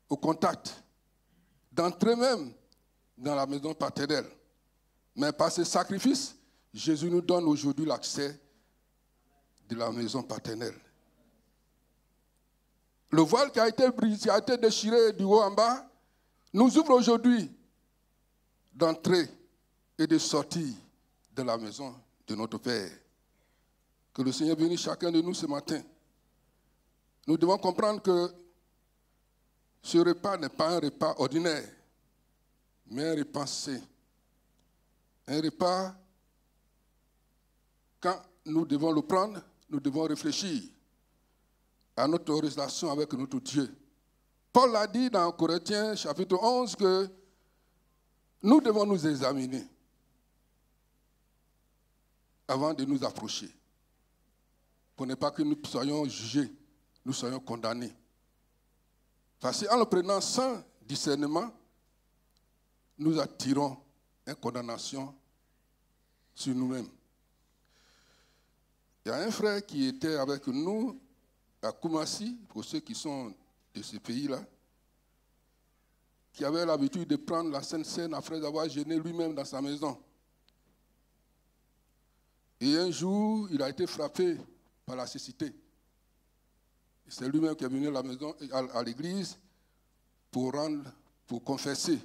au contact, d'entrer même dans la maison paternelle. Mais par ce sacrifice, Jésus nous donne aujourd'hui l'accès de la maison paternelle. Le voile qui a été brisé, qui a été déchiré du haut en bas, nous ouvre aujourd'hui d'entrer et de sortir de la maison de notre Père. Que le Seigneur bénisse chacun de nous ce matin. Nous devons comprendre que ce repas n'est pas un repas ordinaire, mais un repas saint. Un repas, quand nous devons le prendre, nous devons réfléchir à notre relation avec notre Dieu. Paul a dit dans Corinthiens chapitre 11 que nous devons nous examiner avant de nous approcher, pour ne pas que nous soyons jugés, nous soyons condamnés. Parce qu'en le prenant sans discernement, nous attirons une condamnation sur nous-mêmes. Il y a un frère qui était avec nous à Koumassi, pour ceux qui sont de ce pays-là, qui avait l'habitude de prendre la Sainte Seine après avoir jeûné lui-même dans sa maison. Et un jour, il a été frappé par la cécité. C'est lui-même qui est venu à la maison, à l'église pour confesser.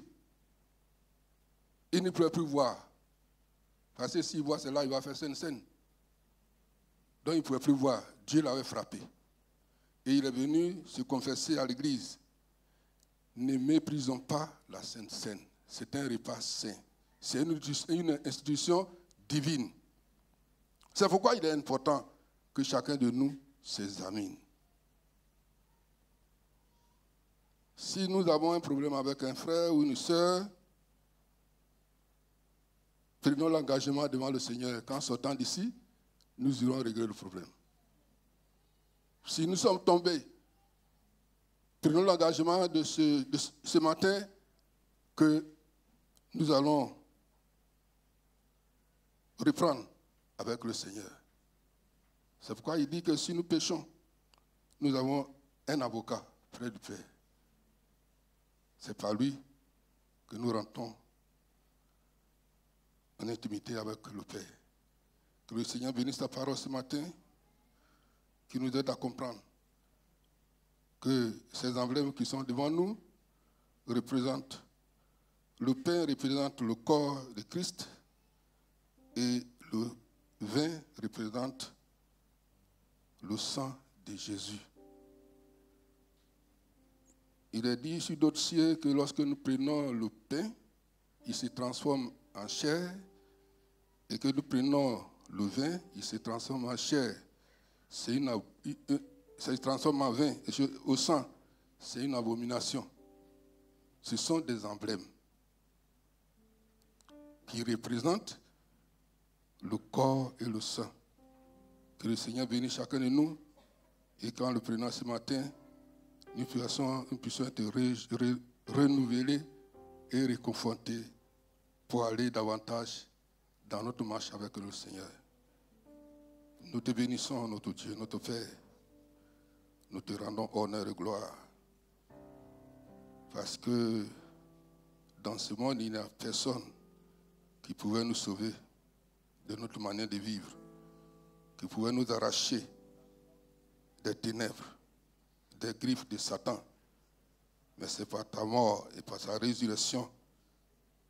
Il ne pouvait plus voir. Parce que s'il voit cela, il va faire Sainte Seine. Donc il ne pouvait plus voir. Dieu l'avait frappé. Et il est venu se confesser à l'église. Ne méprisons pas la Sainte Seine. C'est un repas saint. C'est une institution divine. C'est pourquoi il est important que chacun de nous s'examine. Si nous avons un problème avec un frère ou une sœur, prenons l'engagement devant le Seigneur. Qu'en sortant d'ici, nous irons régler le problème. Si nous sommes tombés, prenons l'engagement de ce matin que nous allons reprendre avec le Seigneur. C'est pourquoi il dit que si nous péchons, nous avons un avocat près du Père. C'est par lui que nous rentrons en intimité avec le Père. Que le Seigneur bénisse sa parole ce matin, qui nous aide à comprendre que ces emblèmes qui sont devant nous représentent, le pain représente le corps de Christ et le vin représente le sang de Jésus. Il est dit sur d'autres cieux que lorsque nous prenons le pain, il se transforme en chair, et que nous prenons le vin, il se transforme en chair. Ça se transforme en vin, et au sang, c'est une abomination. Ce sont des emblèmes qui représentent le corps et le sang. Que le Seigneur bénisse chacun de nous, et qu'en le prenant ce matin, nous puissions être renouvelés et réconfortés pour aller davantage dans notre marche avec le Seigneur. Nous te bénissons, notre Dieu, notre Père. Nous te rendons honneur et gloire. Parce que dans ce monde, il n'y a personne qui pouvait nous sauver de notre manière de vivre, qui pouvait nous arracher des ténèbres, des griffes de Satan. Mais c'est par ta mort et par sa résurrection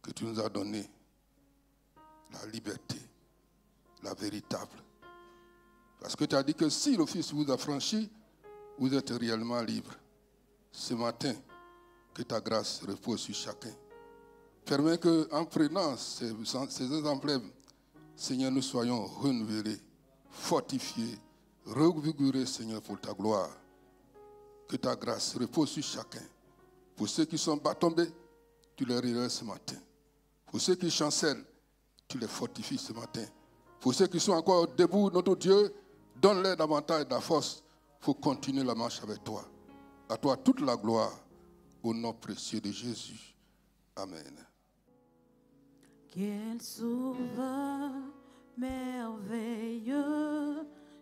que tu nous as donné la liberté, la véritable. Parce que tu as dit que si le Fils vous a franchi, vous êtes réellement libre. Ce matin, que ta grâce repose sur chacun. Permets qu'en prenant ces emblèmes, Seigneur, nous soyons renouvelés, fortifiés, revigorés, Seigneur, pour ta gloire. Que ta grâce repose sur chacun. Pour ceux qui sont bas tombés, tu les relèves ce matin. Pour ceux qui chancellent, tu les fortifies ce matin. Pour ceux qui sont encore debout, notre Dieu, donne-leur davantage de la force pour continuer la marche avec toi. À toi toute la gloire, au nom précieux de Jésus. Amen. Quel sauveur merveilleux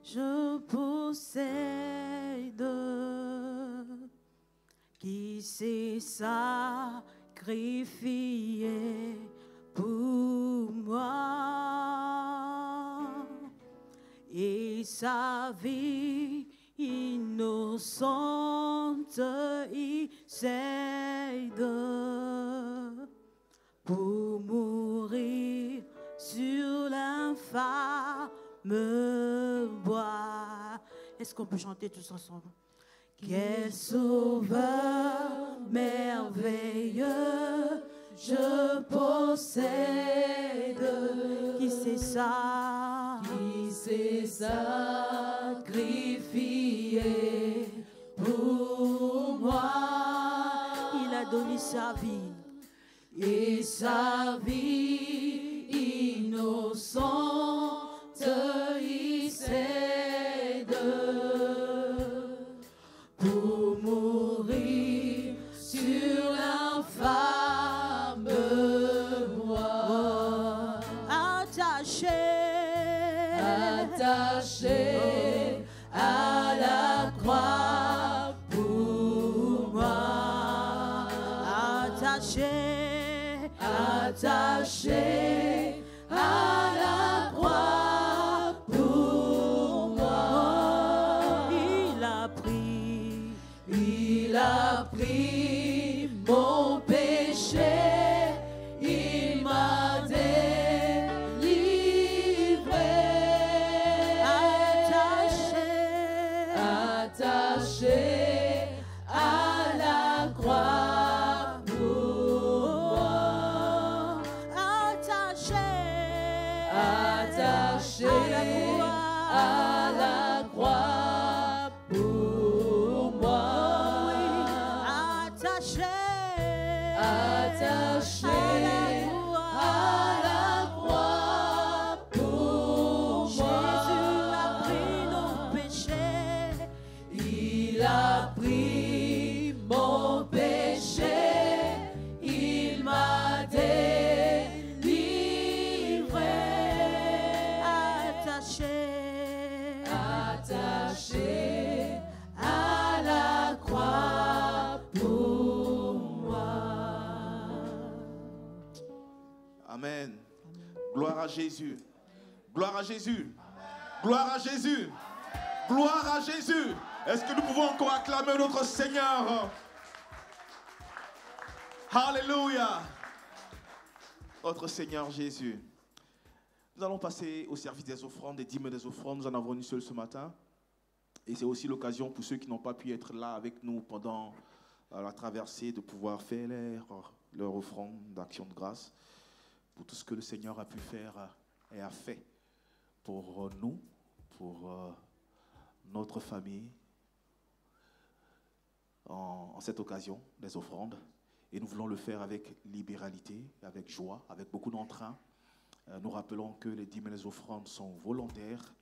je possède, qui s'est sacrifié pour moi, et sa vie innocente il cède pour mourir sur l'infâme bois. Est-ce qu'on peut chanter tous ensemble? Quel sauveur merveilleux je possède, qui s'est sacrifié donné sa vie. Et sa vie innocente il cède pour mourir sur l'infâme bois. Attaché à la croix pour moi. Attaché à la croix pour moi. Il a pris mon péché, il m'a délivré. Attaché à la croix pour moi. Attaché à la croix pour moi. Attaché à la croix pour moi. Jésus a pris nos péchés. Il a pris mon péché. Il m'a délivré. Attaché à la croix pour moi. Amen. Gloire à Jésus. Gloire à Jésus. Gloire à Jésus. Gloire à Jésus. Est-ce que nous pouvons encore acclamer notre Seigneur? Alléluia. Notre Seigneur Jésus. Nous allons passer au service des offrandes, des dîmes et des offrandes. Nous en avons une seule ce matin. Et c'est aussi l'occasion pour ceux qui n'ont pas pu être là avec nous pendant la traversée de pouvoir faire leur offrande d'action de grâce pour tout ce que le Seigneur a pu faire et a fait pour nous, pour notre famille, en cette occasion des offrandes. Et nous voulons le faire avec libéralité, avec joie, avec beaucoup d'entrain. Nous rappelons que les dîmes et les offrandes sont volontaires,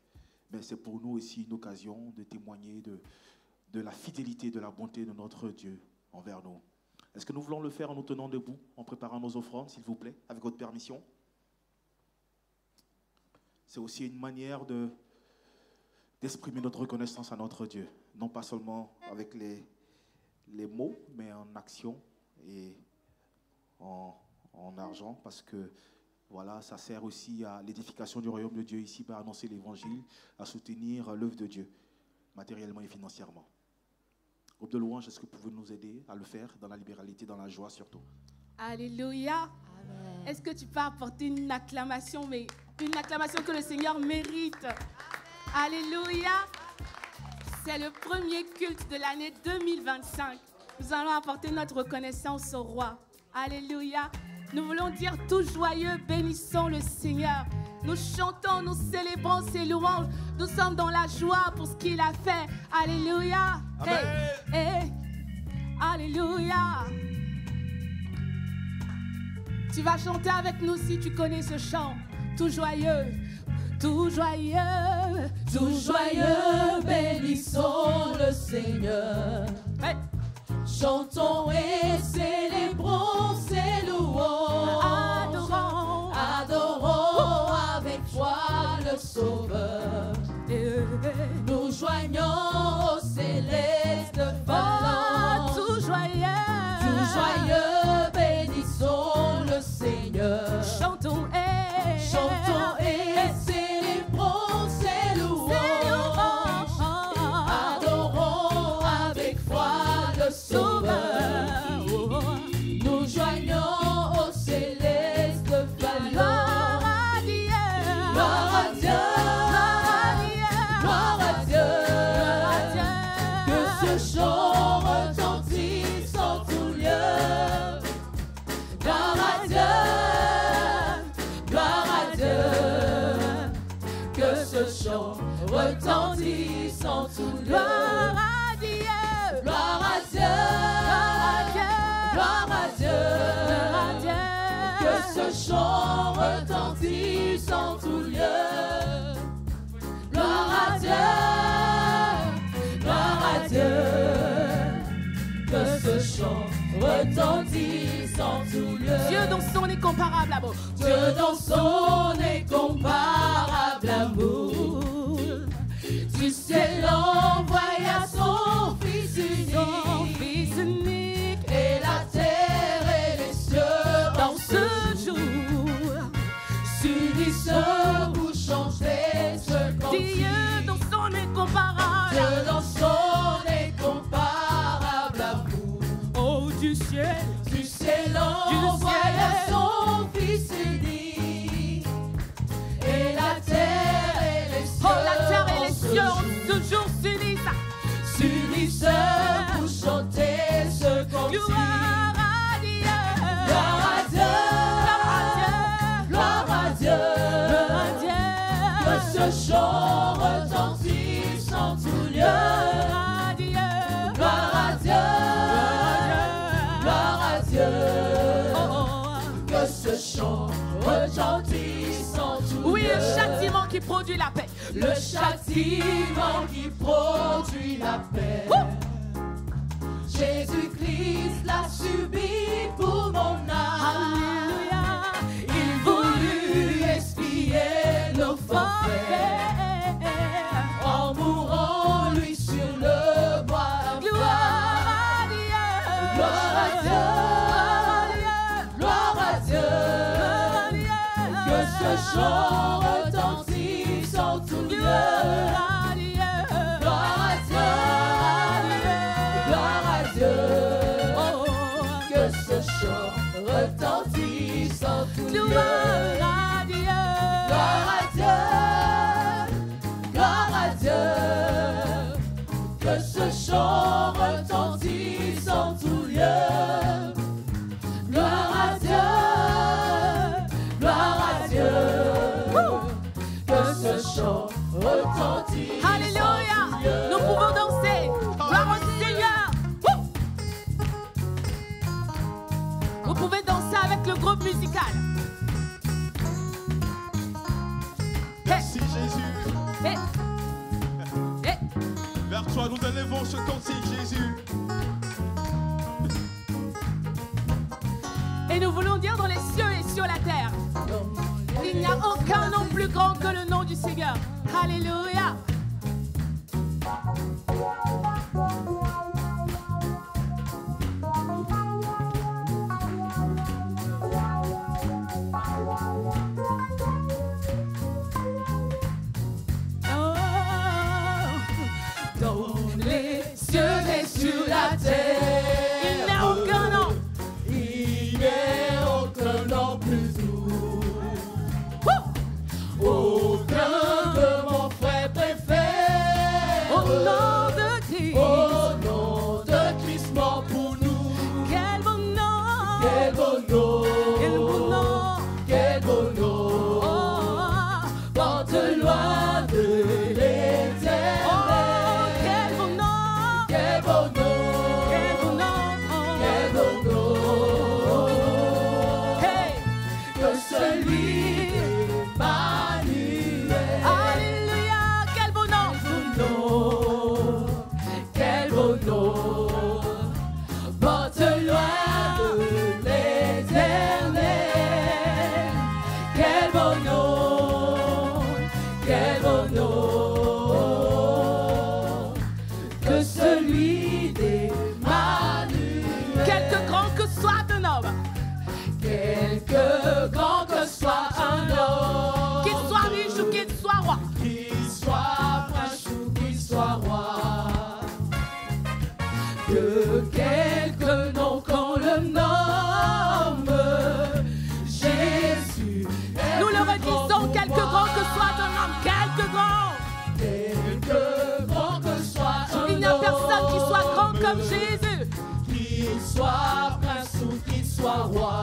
mais c'est pour nous aussi une occasion de témoigner de la fidélité, de la bonté de notre Dieu envers nous. Est-ce que nous voulons le faire en nous tenant debout, en préparant nos offrandes, s'il vous plaît, avec votre permission? C'est aussi une manière d'exprimer notre reconnaissance à notre Dieu, non pas seulement avec les mots, mais en action et en argent, parce que voilà, ça sert aussi à l'édification du royaume de Dieu ici, à annoncer l'évangile, à soutenir l'œuvre de Dieu, matériellement et financièrement. Groupe de louange, est-ce que vous pouvez nous aider à le faire dans la libéralité, dans la joie surtout? Alléluia. Amen. Est-ce que tu peux apporter une acclamation, mais une acclamation que le Seigneur mérite? Amen. Alléluia. C'est le premier culte de l'année 2025. Nous allons apporter notre reconnaissance au roi. Alléluia. Nous voulons dire tout joyeux, bénissons le Seigneur. Nous chantons, nous célébrons ses louanges. Nous sommes dans la joie pour ce qu'il a fait. Alléluia. Amen. Hey. Alléluia. Tu vas chanter avec nous si tu connais ce chant. Tout joyeux, tout joyeux, tout joyeux, bénissons le Seigneur. Hey. Chantons et célébrons ses louanges. Adorons, adorons avec foi le Sauveur. Nous joignons au céleste phalange. Tout joyeux, bénissons le Seigneur. Chantons et célébrons ses louanges. Adorons avec foi le Sauveur. Nous joignons au céleste phalange. Gloire à Dieu, gloire à Dieu, gloire à Dieu, que ce chant retentisse en tout lieu. Gloire à Dieu, que ce chant retentisse en tout lieu. Gloire à Dieu, gloire à Dieu, gloire à ce chant retentisse en tout lieu. Gloire à Dieu, gloire à Dieu. Que ce chant retentisse en tout lieu. Dieu dont son est comparable amour. Dieu dont son est comparable amour. Du ciel envoya son Fils unique, et la terre et les cieux dans ce jour s'unissent pour chanter ce cantique. Dieu dont son est comparable. Dieu dont son est comparable amour. Oh du ciel envoya son Fils unique, et la terre et les cieux. Oh la terre et les cieux toujours s'unissent pour chanter ce cantique. Gloire à Dieu, Gloire à Dieu, gloire à Dieu, gloire à Dieu. Que ce chant retentisse en tout lieu. Gloire à Dieu, Gloire à Dieu, gloire à Dieu. Que ce chant retentisse en tout lieu. Oui, le châtiment qui produit la paix. Le châtiment qui produit la paix. Jésus-Christ l'a subi pour mon âme. Alléluia. Il voulut expier nos forfaits en mourant lui sur le bois. Gloire à Dieu, Gloire à Dieu, gloire à Dieu. Que ce chant retentisse en tout lieu. gloire à Dieu, Gloire à Dieu, gloire à Dieu. Que ce chant retentisse en tout lieu. gloire à Dieu, Gloire à Dieu, gloire à Dieu. Que ce chant retentisse en tout lieu. Gloire à Dieu, gloire à Dieu. Que ce chant retentisse. Alléluia. Nous pouvons danser. Gloire au Seigneur. Vous pouvez danser avec le groupe musical. Merci Jésus. Hey. Hey. Vers toi, nous élevons ce cantique, Jésus. Et nous voulons dire dans les cieux et sur la terre, il n'y a aucun nom plus grand que le nom du Seigneur. Alléluia. Dans les cieux et sur la terre, Il n'y a aucun nom. il n'est aucun nom plus doux, aucun que mon frère préfère. Au nom de Christ. Au nom de Christ mort pour nous. Quel beau nom. Quel beau nom. Quel beau nom. Quel beau nom. Oh, Porte loin de l'éternel. oh, quel beau nom. Quel beau nom. Quel beau nom. Quel beau nom. Hey. Que celui d'Emmanuel. Alléluia. Quel beau nom. nom, quel beau nom, porte loin de l'éternel. Quel beau nom, quel beau nom, que celui d'Emmanuel. Quelque grand que soit un homme, Quelque grand que soit un homme, qu'il soit riche ou qu'il soit roi, qu'il soit prince ou qu'il soit roi, que quelque nom qu'on le nomme, Jésus est nous le plus redisons, grand quelque pour grand moi. que soit un homme, quelque grand. Quelque grand que soit un Il n'y a personne qui soit grand homme, comme Jésus. qu'il soit prince ou qu'il soit roi,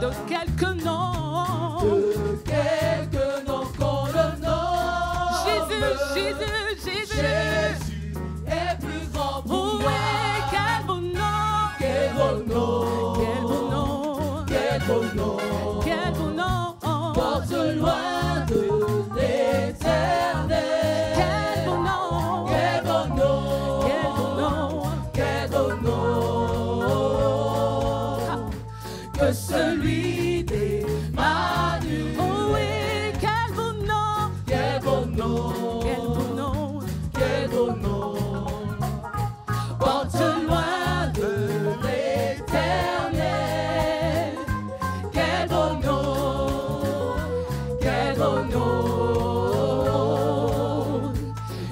De quelque nom. de quelque nom qu'on le nomme, Jésus, Jésus, Jésus. Jésus est plus grand pour Oui, moi. quel beau nom. Quel beau nom, Quel beau nom. quel beau nom, Quel beau porte loin de l'éternel. Quel bon nom, quel bon nom, quel bon nom, quel bon nom, que celui des malheureux. Oh oui, quel bon nom, quel bon nom, quel bon nom, quel bon nom, porte loin de l'éternel. Quel bon nom, quel bon nom,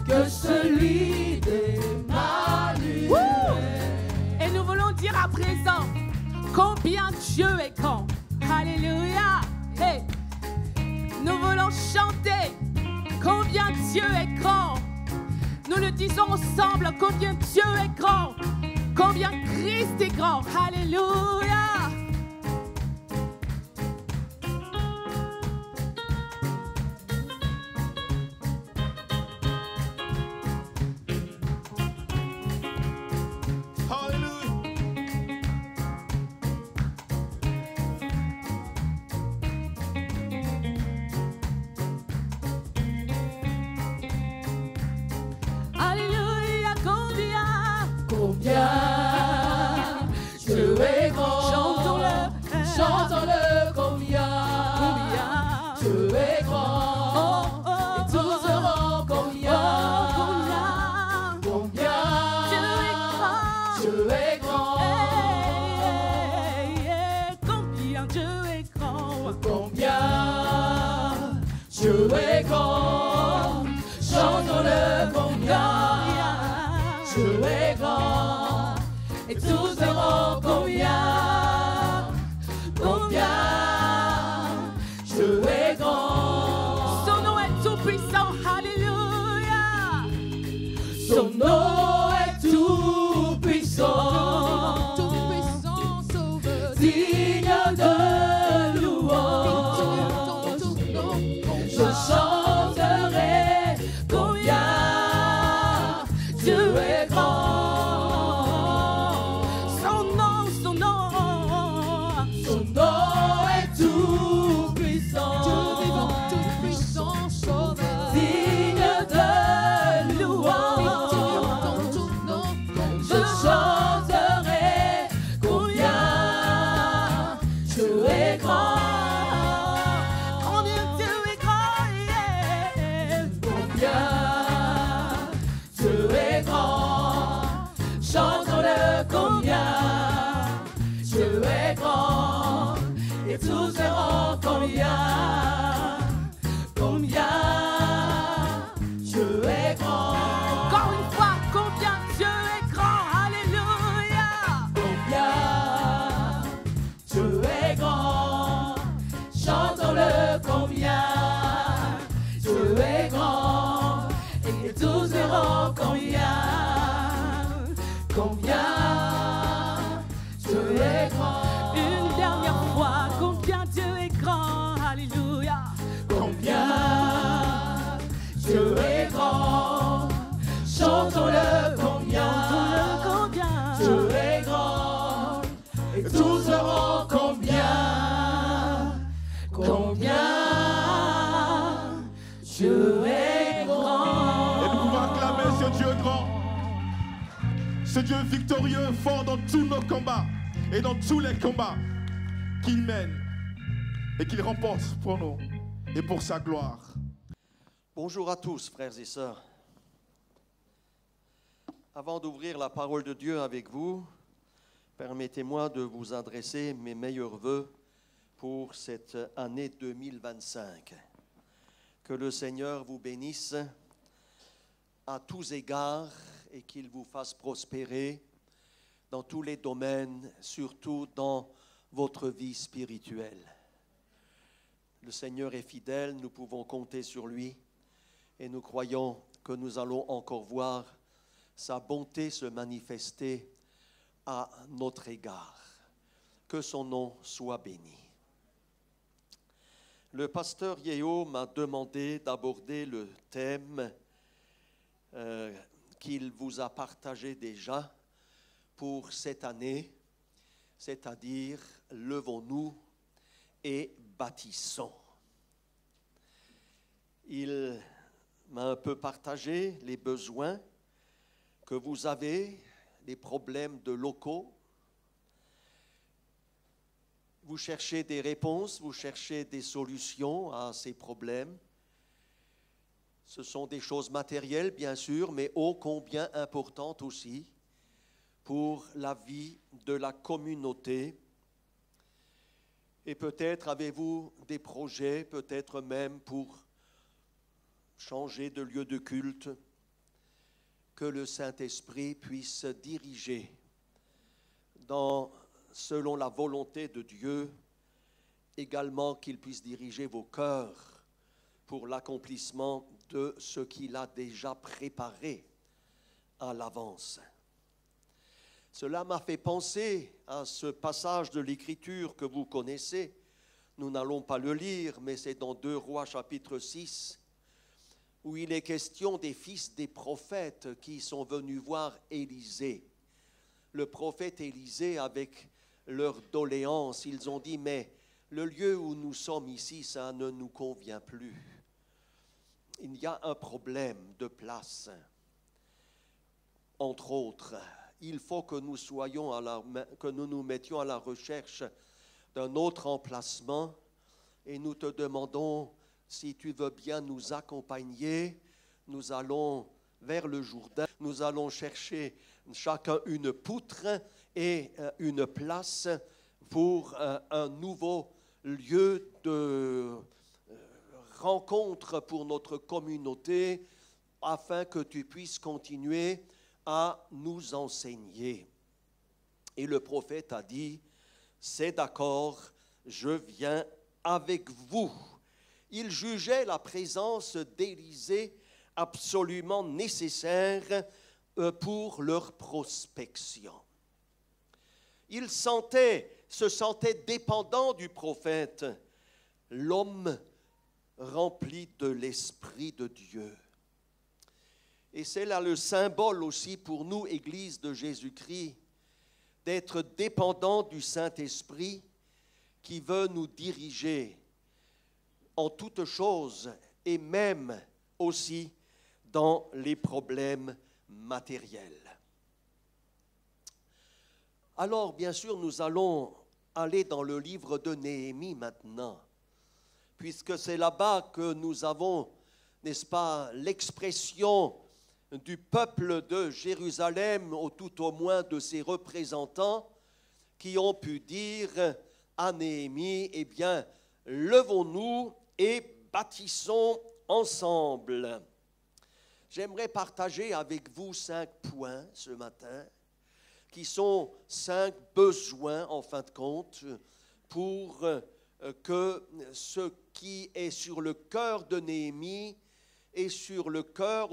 que celui des malheureux. Et nous voulons dire à présent combien Dieu est grand. Alléluia. Hey. Nous voulons chanter combien Dieu est grand. Nous le disons ensemble, combien Dieu est grand, combien Christ est grand. Alléluia. Alléluia, combien Dieu est grand. Chantons-le, combien Dieu est grand. Et tous seront combien Dieu est grand. Combien Dieu est grand. Combien Dieu est grand. Chantons-le, combien Dieu est grand, et tous verront combien Dieu est grand. Son nom est tout puissant, alléluia. Son nom est tout puissant, sauveur, digne de louange. Je chanterai combien Dieu est grand. Son nom est tout puissant, sauveur, digne de louange. Je chanterai combien Dieu est grand. Combien Dieu est grand, yeah. Combien Dieu est grand. Chantons-le, combien Dieu est grand. Et tous verront combien Dieu est grand. Encore une fois, combien Dieu est grand. Alléluia. Combien Dieu est grand. Chantons-le, combien Dieu est grand. Et tous verront combien Dieu est grand. Une dernière fois, combien Dieu est grand. Alléluia. Combien Dieu est grand. Chantons-le, combien Dieu est grand. Et tous verront combien Dieu est grand. Et nous pouvons acclamer ce Dieu grand, ce Dieu victorieux, fort dans tous nos combats et dans tous les combats qu'il mène et qu'il remporte pour nous et pour sa gloire. Bonjour à tous, frères et sœurs. Avant d'ouvrir la parole de Dieu avec vous, permettez-moi de vous adresser mes meilleurs vœux pour cette année 2025. Que le Seigneur vous bénisse à tous égards et qu'il vous fasse prospérer dans tous les domaines, surtout dans votre vie spirituelle. Le Seigneur est fidèle, nous pouvons compter sur lui et nous croyons que nous allons encore voir sa bonté se manifester à notre égard. Que son nom soit béni. Le pasteur Yeo m'a demandé d'aborder le thème qu'il vous a partagé déjà pour cette année, c'est-à-dire levons-nous et bâtissons. il m'a un peu partagé les besoins que vous avez, les problèmes de locaux. Vous cherchez des réponses, vous cherchez des solutions à ces problèmes. Ce sont des choses matérielles, bien sûr, mais ô combien importantes aussi pour la vie de la communauté. Et peut-être avez-vous des projets, peut-être même pour changer de lieu de culte, que le Saint-Esprit puisse diriger selon la volonté de Dieu, également qu'il puisse diriger vos cœurs pour l'accomplissement de ce qu'il a déjà préparé à l'avance. Cela m'a fait penser à ce passage de l'Écriture que vous connaissez. Nous n'allons pas le lire, mais c'est dans 2 Rois chapitre 6, où il est question des fils des prophètes qui sont venus voir Élisée. Le prophète Élisée, avec leur doléance, ils ont dit, mais le lieu où nous sommes ici, ça ne nous convient plus. Il y a un problème de place. Entre autres, il faut que nous nous mettions à la recherche d'un autre emplacement et nous te demandons si tu veux bien nous accompagner. Nous allons vers le Jourdain, nous allons chercher chacun une poutre et une place pour un nouveau lieu de rencontre pour notre communauté afin que tu puisses continuer à nous enseigner. Et le prophète a dit, c'est d'accord, je viens avec vous. Il jugeait la présence d'Élisée absolument nécessaire pour leur prospection. Il se sentait dépendant du prophète, l'homme rempli de l'Esprit de Dieu. Et c'est là le symbole aussi pour nous, Église de Jésus-Christ, d'être dépendant du Saint-Esprit qui veut nous diriger en toutes choses et même aussi dans les problèmes matériels. Alors, bien sûr, nous allons aller dans le livre de Néhémie maintenant, puisque c'est là-bas que nous avons, n'est-ce pas, l'expression du peuple de Jérusalem, ou tout au moins de ses représentants, qui ont pu dire à Néhémie, eh bien, levons-nous et bâtissons ensemble. J'aimerais partager avec vous 5 points ce matin, qui sont 5 besoins, en fin de compte, pour que ce qui est sur le cœur de Néhémie et sur le cœur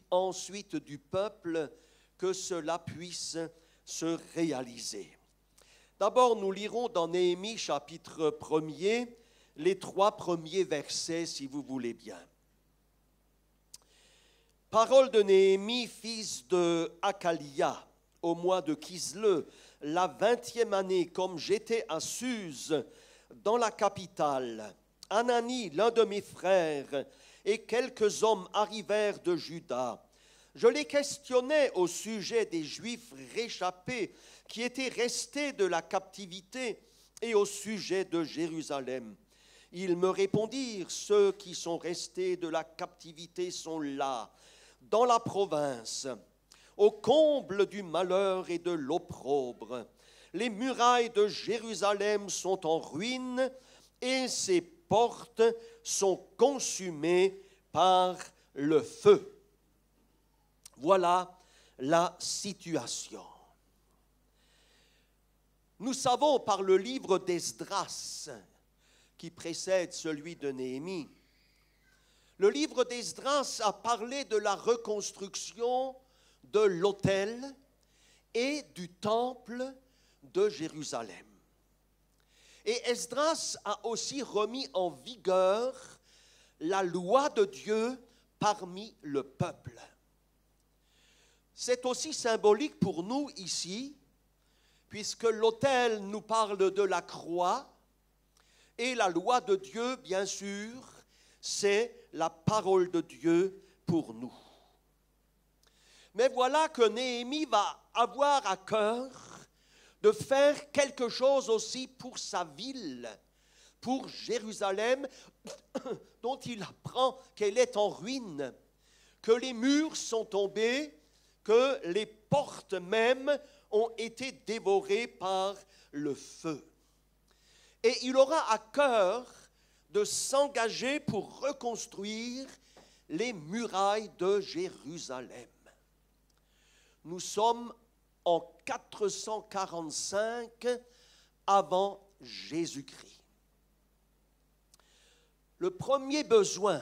ensuite du peuple, que cela puisse se réaliser. D'abord, nous lirons dans Néhémie chapitre 1er les 3 premiers versets, si vous voulez bien. Parole de Néhémie, fils de Hakalia, au mois de Kisle, la 20e année, comme j'étais à Suse, dans la capitale. Anani, l'un de mes frères, et quelques hommes arrivèrent de Juda. Je les questionnais au sujet des Juifs réchappés qui étaient restés de la captivité et au sujet de Jérusalem. Ils me répondirent, ceux qui sont restés de la captivité sont là, dans la province, au comble du malheur et de l'opprobre. Les murailles de Jérusalem sont en ruine et ses portes sont consumées par le feu. Voilà la situation. Nous savons par le livre d'Esdras, qui précède celui de Néhémie, le livre d'Esdras a parlé de la reconstruction de l'autel et du temple de Jérusalem. Et Esdras a aussi remis en vigueur la loi de Dieu parmi le peuple. C'est aussi symbolique pour nous ici, puisque l'autel nous parle de la croix et la loi de Dieu, bien sûr, c'est la parole de Dieu pour nous. Mais voilà que Néhémie va avoir à cœur de faire quelque chose aussi pour sa ville, pour Jérusalem, dont il apprend qu'elle est en ruine, que les murs sont tombés, que les portes même ont été dévorées par le feu. Et il aura à cœur de s'engager pour reconstruire les murailles de Jérusalem. Nous sommes en 445 avant Jésus-Christ. Le premier besoin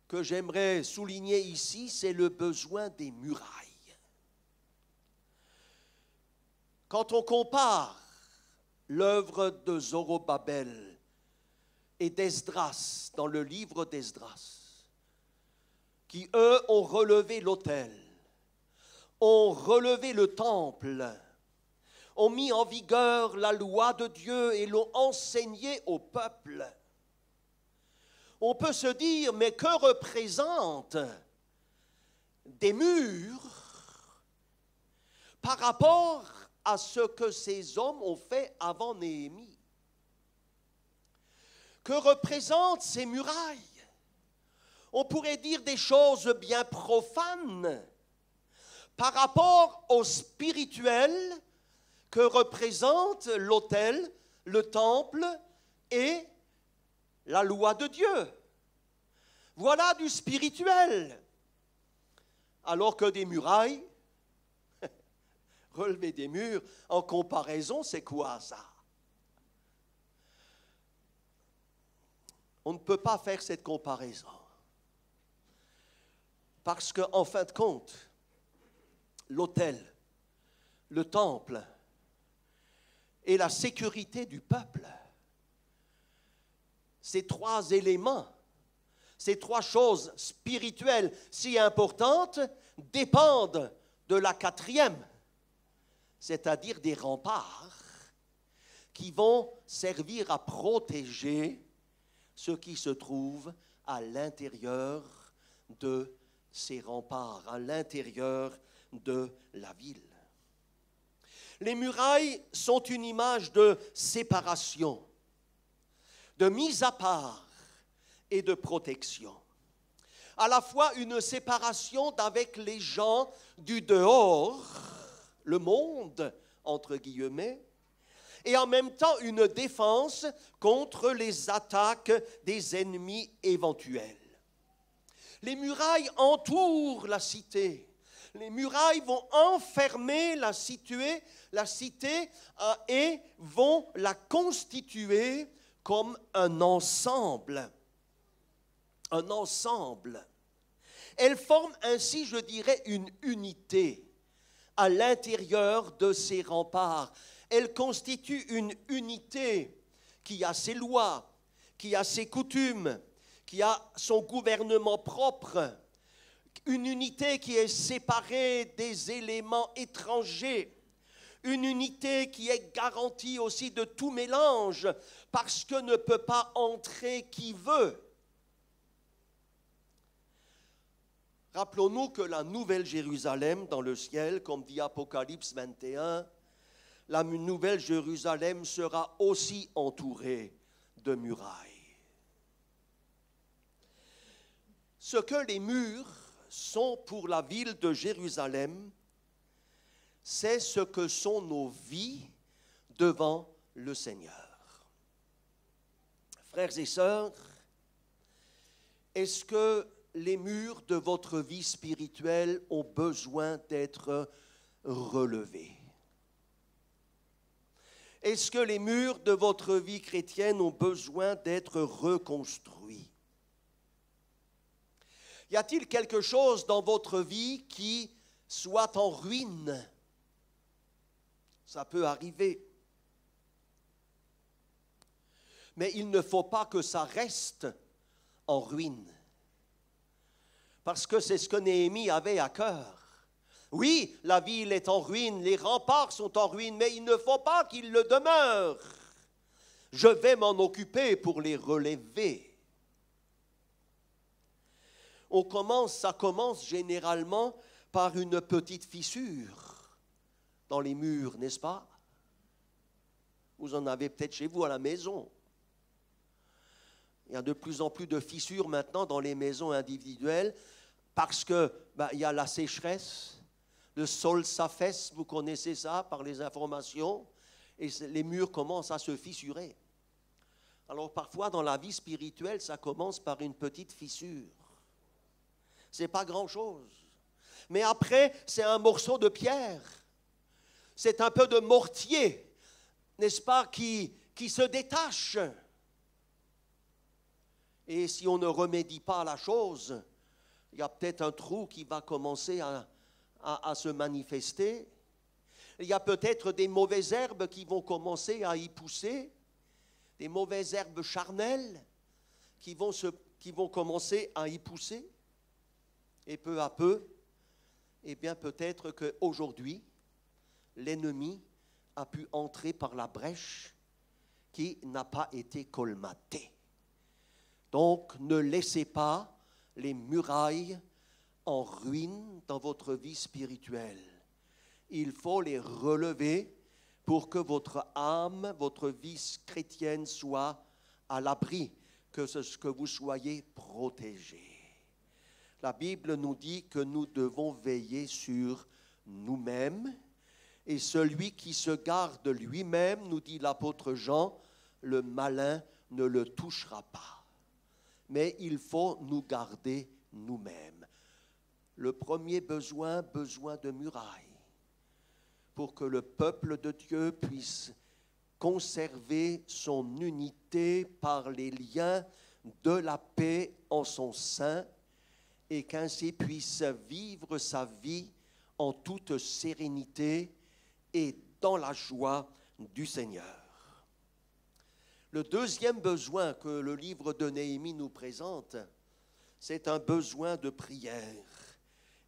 que j'aimerais souligner ici, c'est le besoin des murailles. Quand on compare l'œuvre de Zorobabel et d'Esdras dans le livre d'Esdras, qui eux ont relevé l'autel, ont relevé le temple, ont mis en vigueur la loi de Dieu et l'ont enseignée au peuple. On peut se dire, mais que représentent des murs par rapport à ce que ces hommes ont fait avant Néhémie? Que représentent ces murailles? On pourrait dire des choses bien profanes par rapport au spirituel que représente l'autel, le temple et la loi de Dieu. Voilà du spirituel. Alors que des murailles, relever des murs, en comparaison, c'est quoi ça? On ne peut pas faire cette comparaison. Parce qu'en fin de compte, l'autel, le temple et la sécurité du peuple, ces trois éléments, ces trois choses spirituelles si importantes dépendent de la quatrième, c'est-à-dire des remparts qui vont servir à protéger ce qui se trouve à l'intérieur de ces remparts, à l'intérieur de la ville. Les murailles sont une image de séparation, de mise à part et de protection. À la fois une séparation d'avec les gens du dehors, le monde, entre guillemets, et en même temps une défense contre les attaques des ennemis éventuels. Les murailles entourent la cité. Les murailles vont enfermer la cité et vont la constituer comme un ensemble. Un ensemble. Elles forment ainsi, je dirais, une unité à l'intérieur de ces remparts. Elles constituent une unité qui a ses lois, qui a ses coutumes, qui a son gouvernement propre, une unité qui est séparée des éléments étrangers, une unité qui est garantie aussi de tout mélange, parce que ne peut pas entrer qui veut. Rappelons-nous que la nouvelle Jérusalem dans le ciel, comme dit Apocalypse 21, la nouvelle Jérusalem sera aussi entourée de murailles. Ce que les murs sont pour la ville de Jérusalem, c'est ce que sont nos vies devant le Seigneur. Frères et sœurs, est-ce que les murs de votre vie spirituelle ont besoin d'être relevés? Est-ce que les murs de votre vie chrétienne ont besoin d'être reconstruits? Y a-t-il quelque chose dans votre vie qui soit en ruine? Ça peut arriver. Mais il ne faut pas que ça reste en ruine. Parce que c'est ce que Néhémie avait à cœur. Oui, la ville est en ruine, les remparts sont en ruine, mais il ne faut pas qu'ils le demeurent. Je vais m'en occuper pour les relever. ça commence généralement par une petite fissure dans les murs, n'est-ce pas? Vous en avez peut-être chez vous à la maison. Il y a de plus en plus de fissures maintenant dans les maisons individuelles parce que il y a la sécheresse, le sol s'affaisse, vous connaissez ça par les informations, et les murs commencent à se fissurer. Alors parfois dans la vie spirituelle, ça commence par une petite fissure. C'est pas grand-chose. Mais après, c'est un morceau de pierre. C'est un peu de mortier, n'est-ce pas, qui se détache. Et si on ne remédie pas à la chose, il y a peut-être un trou qui va commencer à se manifester. Il y a peut-être des mauvaises herbes qui vont commencer à y pousser, des mauvaises herbes charnelles qui vont commencer à y pousser. Et peu à peu, eh bien peut-être qu'aujourd'hui, l'ennemi a pu entrer par la brèche qui n'a pas été colmatée. Donc, ne laissez pas les murailles en ruine dans votre vie spirituelle. Il faut les relever pour que votre âme, votre vie chrétienne soit à l'abri, que vous soyez protégés. La Bible nous dit que nous devons veiller sur nous-mêmes, et celui qui se garde lui-même, nous dit l'apôtre Jean, le malin ne le touchera pas. Mais il faut nous garder nous-mêmes. Le premier besoin de murailles, pour que le peuple de Dieu puisse conserver son unité par les liens de la paix en son sein, et qu'ainsi puisse vivre sa vie en toute sérénité et dans la joie du Seigneur. Le deuxième besoin que le livre de Néhémie nous présente, c'est un besoin de prière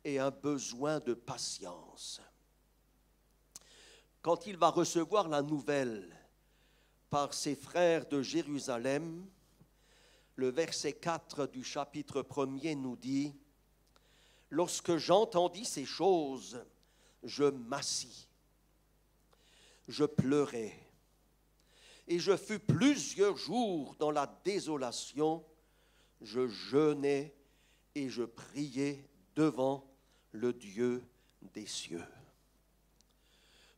et un besoin de patience. Quand il va recevoir la nouvelle par ses frères de Jérusalem, le verset 4 du chapitre 1er nous dit « Lorsque j'entendis ces choses, je m'assis, je pleurais, et je fus plusieurs jours dans la désolation, je jeûnais et je priais devant le Dieu des cieux. »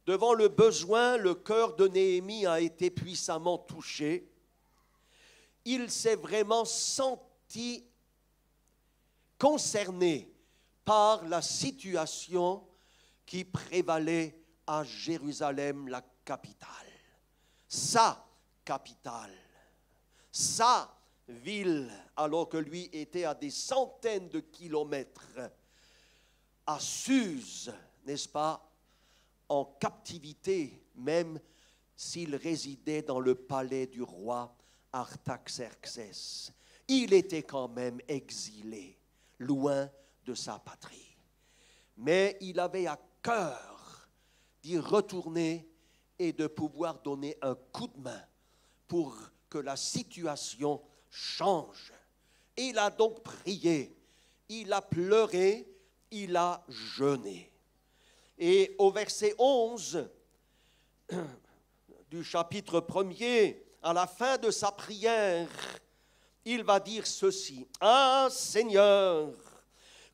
Devant le besoin, le cœur de Néhémie a été puissamment touché. Il s'est vraiment senti concerné par la situation qui prévalait à Jérusalem, la capitale. Sa capitale, sa ville, alors que lui était à des centaines de kilomètres, à Suse, n'est-ce pas, en captivité, même s'il résidait dans le palais du roi Artaxerxès. Il était quand même exilé, loin de sa patrie. Mais il avait à cœur d'y retourner et de pouvoir donner un coup de main pour que la situation change. Il a donc prié, il a pleuré, il a jeûné. Et au verset 11 du chapitre 1er, à la fin de sa prière, il va dire ceci: « Ah Seigneur,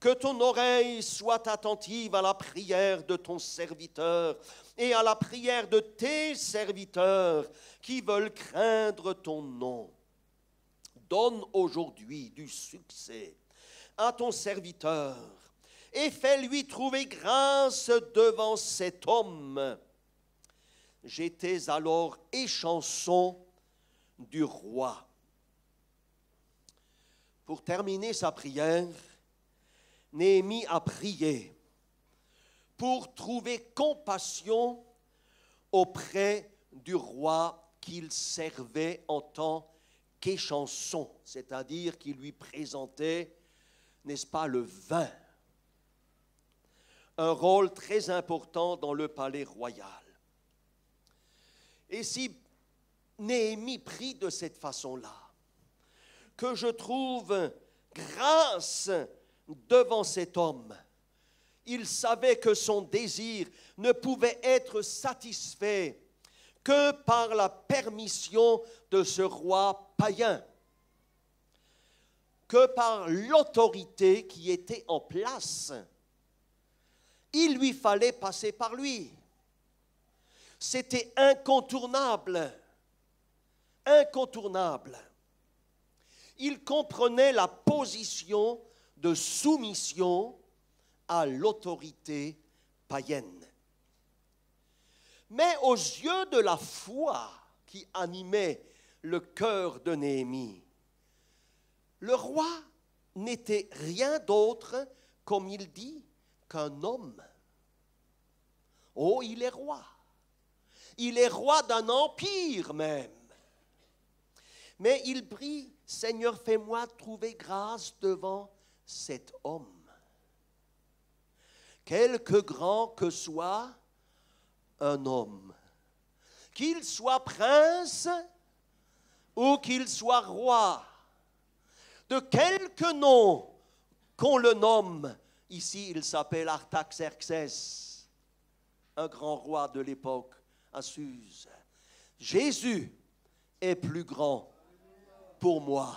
que ton oreille soit attentive à la prière de ton serviteur et à la prière de tes serviteurs qui veulent craindre ton nom. Donne aujourd'hui du succès à ton serviteur et fais-lui trouver grâce devant cet homme. » J'étais alors échanson du roi. Pour terminer sa prière, Néhémie a prié pour trouver compassion auprès du roi qu'il servait en tant qu'échanson, c'est-à-dire qu'il lui présentait, n'est-ce pas, le vin, un rôle très important dans le palais royal. Et si Néhémie prie de cette façon-là, que je trouve grâce devant cet homme. Il savait que son désir ne pouvait être satisfait que par la permission de ce roi païen, que par l'autorité qui était en place. Il lui fallait passer par lui. C'était incontournable. Incontournable. Il comprenait la position de soumission à l'autorité païenne. Mais aux yeux de la foi qui animait le cœur de Néhémie, le roi n'était rien d'autre, comme il dit, qu'un homme. Oh, il est roi. Il est roi d'un empire même. Mais il prie, Seigneur, fais-moi trouver grâce devant cet homme. Quelque grand que soit un homme, qu'il soit prince ou qu'il soit roi, de quelque nom qu'on le nomme, ici il s'appelle Artaxerxès, un grand roi de l'époque à Suse. Jésus est plus grand pour moi.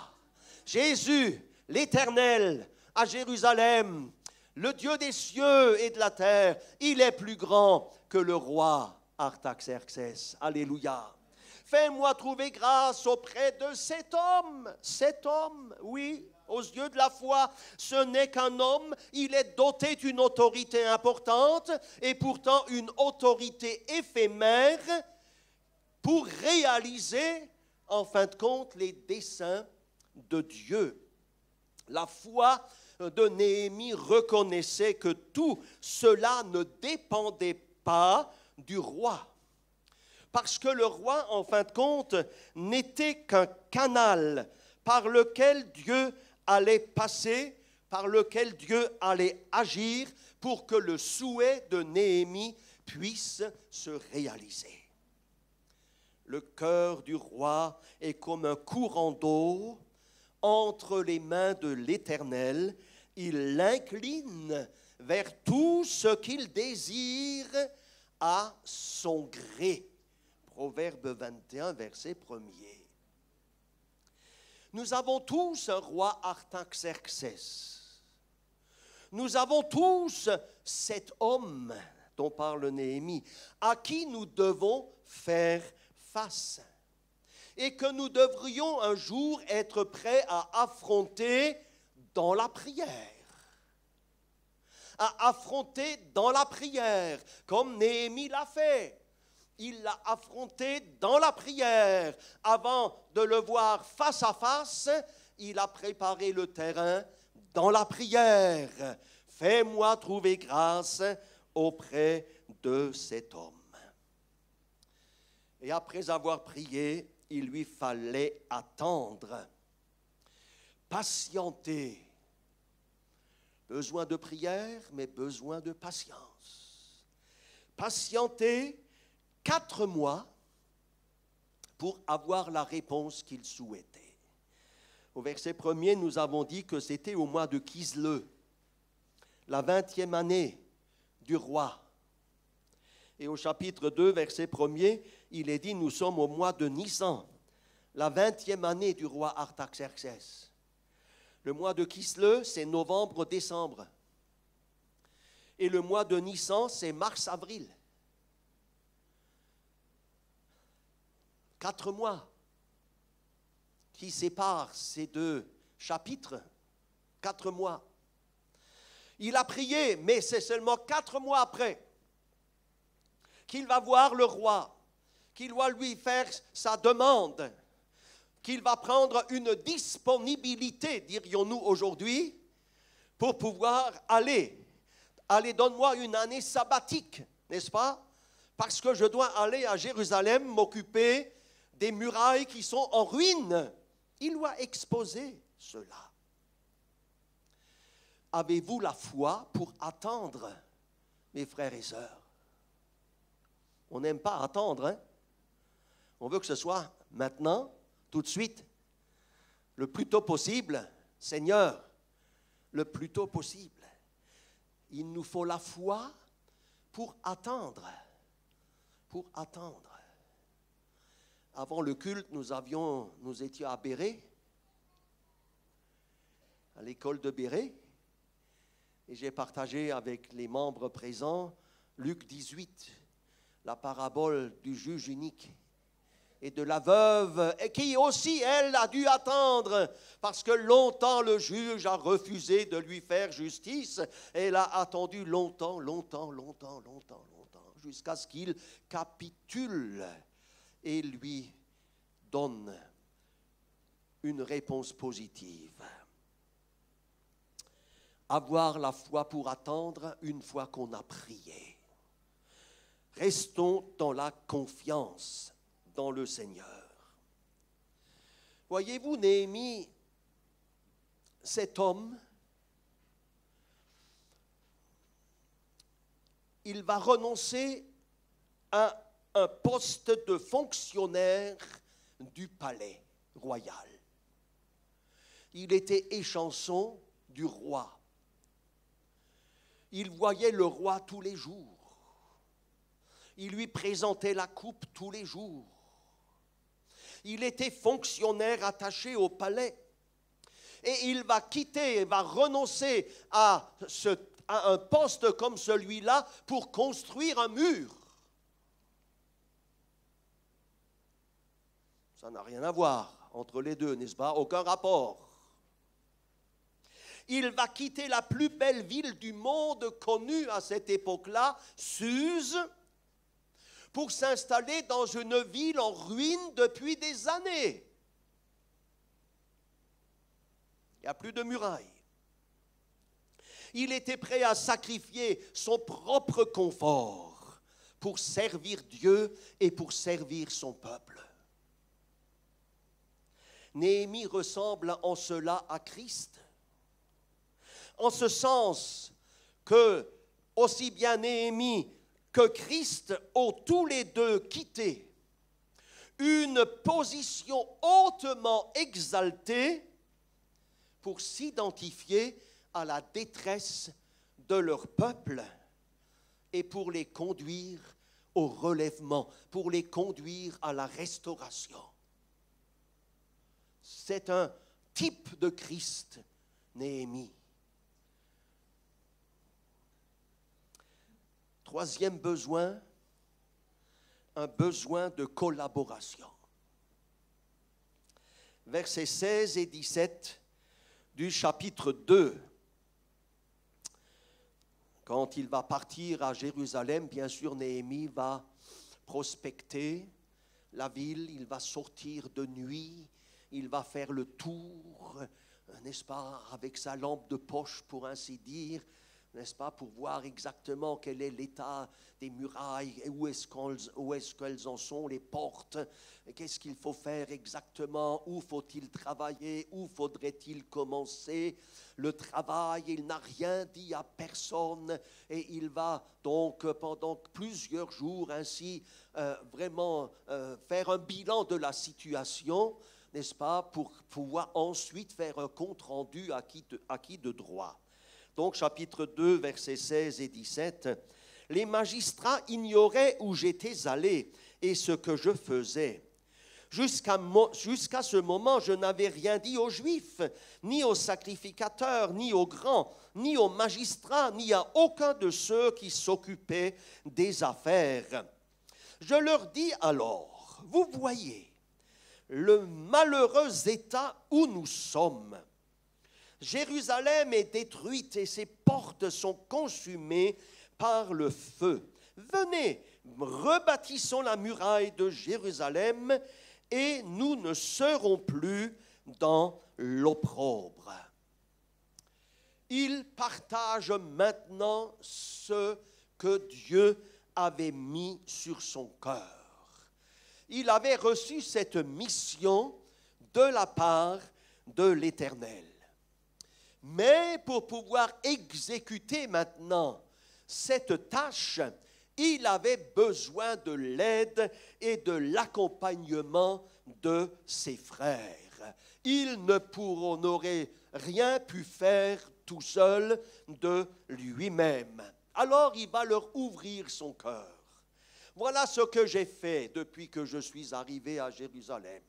Jésus, l'Éternel, à Jérusalem, le Dieu des cieux et de la terre, il est plus grand que le roi Artaxerxès. Alléluia. Fais-moi trouver grâce auprès de cet homme. Cet homme, oui, aux yeux de la foi, ce n'est qu'un homme. Il est doté d'une autorité importante et pourtant une autorité éphémère pour réaliser, en fin de compte, les desseins de Dieu. La foi de Néhémie reconnaissait que tout cela ne dépendait pas du roi. Parce que le roi, en fin de compte, n'était qu'un canal par lequel Dieu allait passer, par lequel Dieu allait agir pour que le souhait de Néhémie puisse se réaliser. Le cœur du roi est comme un courant d'eau entre les mains de l'Éternel. Il l'incline vers tout ce qu'il désire à son gré. Proverbe 21, verset 1er. Nous avons tous un roi Artaxerxès. Nous avons tous cet homme dont parle Néhémie, à qui nous devons faire face. Et que nous devrions un jour être prêts à affronter dans la prière. À affronter dans la prière, comme Néhémie l'a fait. Il l'a affronté dans la prière. Avant de le voir face à face, il a préparé le terrain dans la prière. Fais-moi trouver grâce auprès de cet homme. Et après avoir prié, il lui fallait attendre, patienter. Besoin de prière, mais besoin de patience. Patienter 4 mois pour avoir la réponse qu'il souhaitait. Au verset 1er, nous avons dit que c'était au mois de Kislev, la 20e année du roi. Et au chapitre 2, verset 1er, il est dit, nous sommes au mois de Nisan, la 20e année du roi Artaxerxès. Le mois de Kislev, c'est novembre-décembre. Et le mois de Nisan, c'est mars-avril. 4 mois qui séparent ces 2 chapitres. 4 mois. Il a prié, mais c'est seulement 4 mois après qu'il va voir le roi, qu'il va lui faire sa demande, qu'il va prendre une disponibilité, dirions-nous aujourd'hui, pour pouvoir aller. Allez, donne-moi une année sabbatique, n'est-ce pas? Parce que je dois aller à Jérusalem m'occuper des murailles qui sont en ruine. Il doit exposer cela. Avez-vous la foi pour attendre, mes frères et sœurs? On n'aime pas attendre, hein? On veut que ce soit maintenant, tout de suite, le plus tôt possible, Seigneur, le plus tôt possible. Il nous faut la foi pour attendre. Pour attendre. Avant le culte, nous étions à Béret, à l'école de Béret, et j'ai partagé avec les membres présents Luc 18, la parabole du juge unique et de la veuve, et qui aussi, elle, a dû attendre, parce que longtemps le juge a refusé de lui faire justice. Elle a attendu longtemps, jusqu'à ce qu'il capitule et lui donne une réponse positive. Avoir la foi pour attendre une fois qu'on a prié. Restons dans la confiance dans le Seigneur. Voyez-vous, Néhémie, cet homme, il va renoncer à un poste de fonctionnaire du palais royal. Il était échanson du roi. Il voyait le roi tous les jours. Il lui présentait la coupe tous les jours. Il était fonctionnaire attaché au palais. Et il va quitter, va renoncer à un poste comme celui-là pour construire un mur. Ça n'a rien à voir entre les deux, n'est-ce pas? Aucun rapport. Il va quitter la plus belle ville du monde connue à cette époque-là, Suse, pour s'installer dans une ville en ruine depuis des années. Il n'y a plus de murailles. Il était prêt à sacrifier son propre confort pour servir Dieu et pour servir son peuple. Néhémie ressemble en cela à Christ. En ce sens que aussi bien Néhémie que Christ ont tous les deux quitté une position hautement exaltée pour s'identifier à la détresse de leur peuple et pour les conduire au relèvement, pour les conduire à la restauration. C'est un type de Christ, Néhémie. Troisième besoin, un besoin de collaboration. Versets 16 et 17 du chapitre 2. Quand il va partir à Jérusalem, bien sûr, Néhémie va prospecter la ville, il va sortir de nuit, il va faire le tour, n'est-ce pas, avec sa lampe de poche, pour ainsi dire, n'est-ce pas, pour voir exactement quel est l'état des murailles, et où est-ce qu'elles en sont, les portes, qu'est-ce qu'il faut faire exactement, où faut-il travailler, où faudrait-il commencer le travail. Il n'a rien dit à personne et il va donc pendant plusieurs jours ainsi vraiment faire un bilan de la situation, n'est-ce pas, pour pouvoir ensuite faire un compte-rendu acquis de droit. Donc, chapitre 2, versets 16 et 17. « Les magistrats ignoraient où j'étais allé et ce que je faisais. Jusqu'à ce moment, je n'avais rien dit aux Juifs, ni aux sacrificateurs, ni aux grands, ni aux magistrats, ni à aucun de ceux qui s'occupaient des affaires. Je leur dis alors, vous voyez le malheureux état où nous sommes. Jérusalem est détruite et ses portes sont consumées par le feu. Venez, rebâtissons la muraille de Jérusalem et nous ne serons plus dans l'opprobre. » Il partage maintenant ce que Dieu avait mis sur son cœur. Il avait reçu cette mission de la part de l'Éternel. Mais pour pouvoir exécuter maintenant cette tâche, il avait besoin de l'aide et de l'accompagnement de ses frères. Il n'aurait rien pu faire tout seul de lui-même. Alors il va leur ouvrir son cœur. Voilà ce que j'ai fait depuis que je suis arrivé à Jérusalem.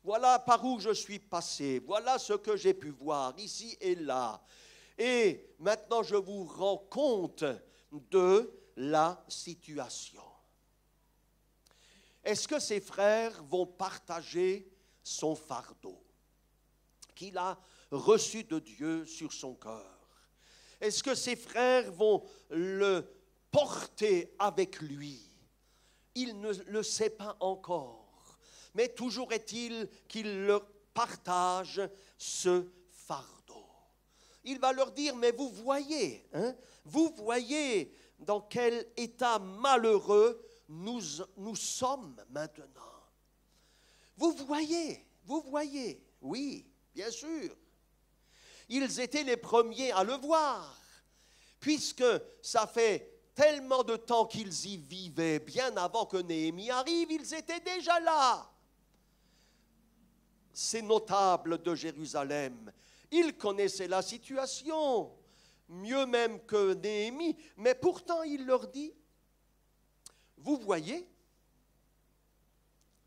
Voilà par où je suis passé. Voilà ce que j'ai pu voir ici et là. Et maintenant, je vous rends compte de la situation. Est-ce que ses frères vont partager son fardeau qu'il a reçu de Dieu sur son cœur? Est-ce que ses frères vont le porter avec lui? Il ne le sait pas encore, mais toujours est-il qu'il leur partage ce fardeau. Il va leur dire, mais vous voyez dans quel état malheureux nous sommes maintenant. Vous voyez, oui, bien sûr. Ils étaient les premiers à le voir, puisque ça fait tellement de temps qu'ils y vivaient, bien avant que Néhémie arrive, ils étaient déjà là. Ces notables de Jérusalem, ils connaissaient la situation, mieux même que Néhémie, mais pourtant il leur dit, vous voyez,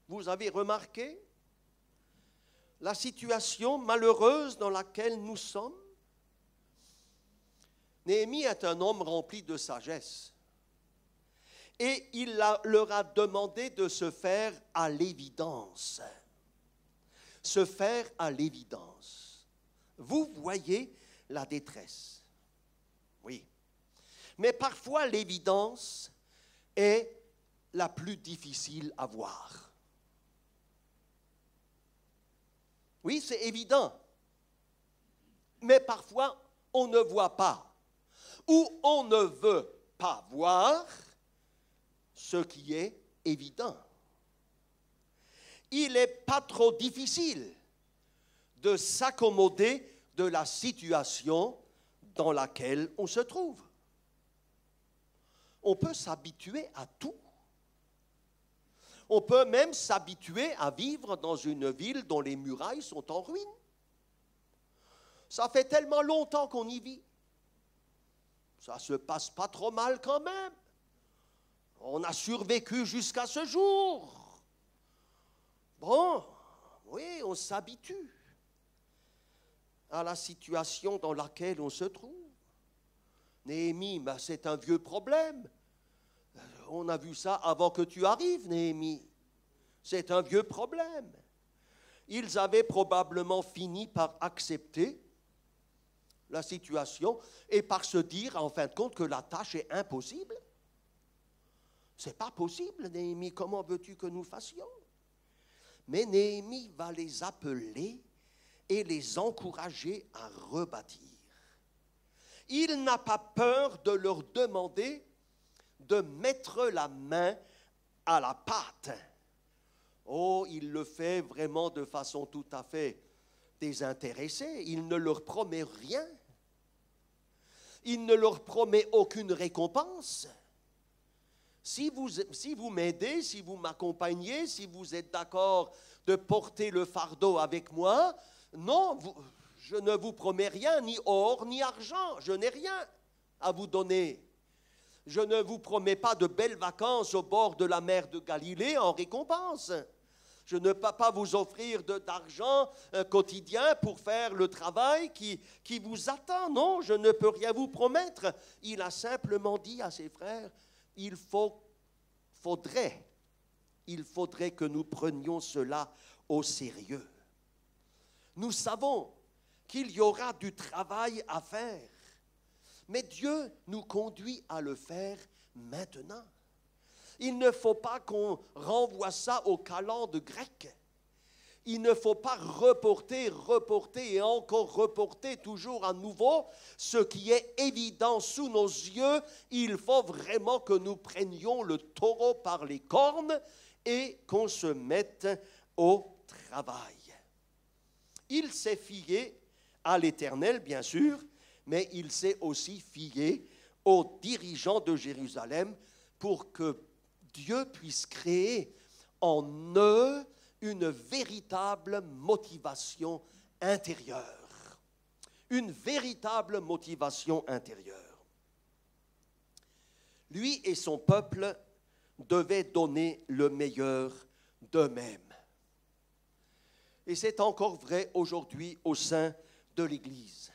vous avez remarqué la situation malheureuse dans laquelle nous sommes? Néhémie est un homme rempli de sagesse. Et il leur a demandé de se faire à l'évidence. Se faire à l'évidence. Vous voyez la détresse. Oui. Mais parfois, l'évidence est la plus difficile à voir. Oui, c'est évident. Mais parfois, on ne voit pas. Ou on ne veut pas voir ce qui est évident. Il n'est pas trop difficile de s'accommoder de la situation dans laquelle on se trouve. On peut s'habituer à tout. On peut même s'habituer à vivre dans une ville dont les murailles sont en ruine. Ça fait tellement longtemps qu'on y vit. Ça ne se passe pas trop mal quand même. On a survécu jusqu'à ce jour. Bon, oui, on s'habitue à la situation dans laquelle on se trouve. Néhémie, ben, c'est un vieux problème. On a vu ça avant que tu arrives, Néhémie. C'est un vieux problème. Ils avaient probablement fini par accepter la situation et par se dire, en fin de compte, que la tâche est impossible. C'est pas possible, Néhémie, comment veux-tu que nous fassions? Mais Néhémie va les appeler et les encourager à rebâtir. Il n'a pas peur de leur demander de mettre la main à la pâte. Oh, il le fait vraiment de façon tout à fait désintéressée. Il ne leur promet rien. Il ne leur promet aucune récompense. Si vous m'aidez, si vous m'accompagnez, si vous êtes d'accord de porter le fardeau avec moi, non, je ne vous promets rien, ni or, ni argent. Je n'ai rien à vous donner. Je ne vous promets pas de belles vacances au bord de la mer de Galilée en récompense. Je ne peux pas vous offrir d'argent quotidien pour faire le travail qui vous attend. Non, je ne peux rien vous promettre. Il a simplement dit à ses frères, il faudrait que nous prenions cela au sérieux. Nous savons qu'il y aura du travail à faire, mais Dieu nous conduit à le faire maintenant. Il ne faut pas qu'on renvoie ça aux calendes grecques. Il ne faut pas reporter et encore reporter toujours à nouveau ce qui est évident sous nos yeux. Il faut vraiment que nous prenions le taureau par les cornes et qu'on se mette au travail. Il s'est fié à l'Éternel, bien sûr, mais il s'est aussi fié aux dirigeants de Jérusalem pour que Dieu puisse créer en eux une véritable motivation intérieure. Une véritable motivation intérieure. Lui et son peuple devaient donner le meilleur d'eux-mêmes. Et c'est encore vrai aujourd'hui au sein de l'Église.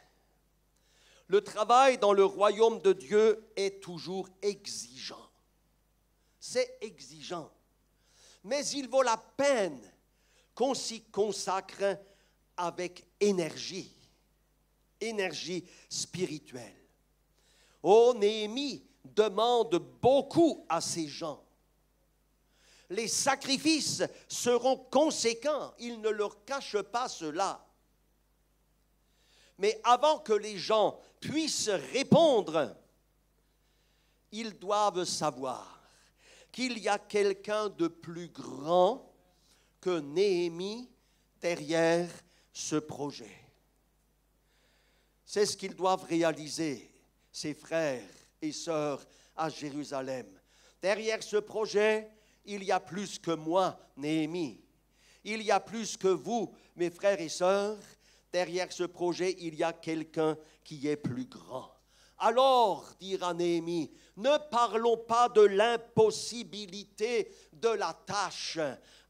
Le travail dans le royaume de Dieu est toujours exigeant. C'est exigeant. Mais il vaut la peine qu'on s'y consacre avec énergie spirituelle. Oh, Néhémie demande beaucoup à ces gens. Les sacrifices seront conséquents, il ne leur cache pas cela. Mais avant que les gens puissent répondre, ils doivent savoir qu'il y a quelqu'un de plus grand que Néhémie derrière ce projet. C'est ce qu'ils doivent réaliser, ces frères et sœurs à Jérusalem. Derrière ce projet, il y a plus que moi, Néhémie. Il y a plus que vous, mes frères et sœurs. Derrière ce projet, il y a quelqu'un qui est plus grand. Alors, dira Néhémie, ne parlons pas de l'impossibilité de la tâche.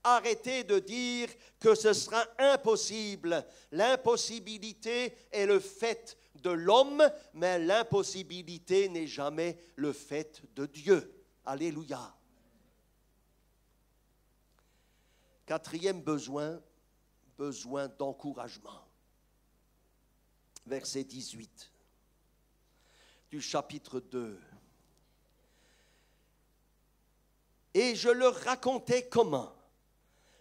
Arrêtez de dire que ce sera impossible. L'impossibilité est le fait de l'homme, mais l'impossibilité n'est jamais le fait de Dieu. Alléluia. Quatrième besoin, besoin d'encouragement. Verset 18 du chapitre 2. Et je leur racontais comment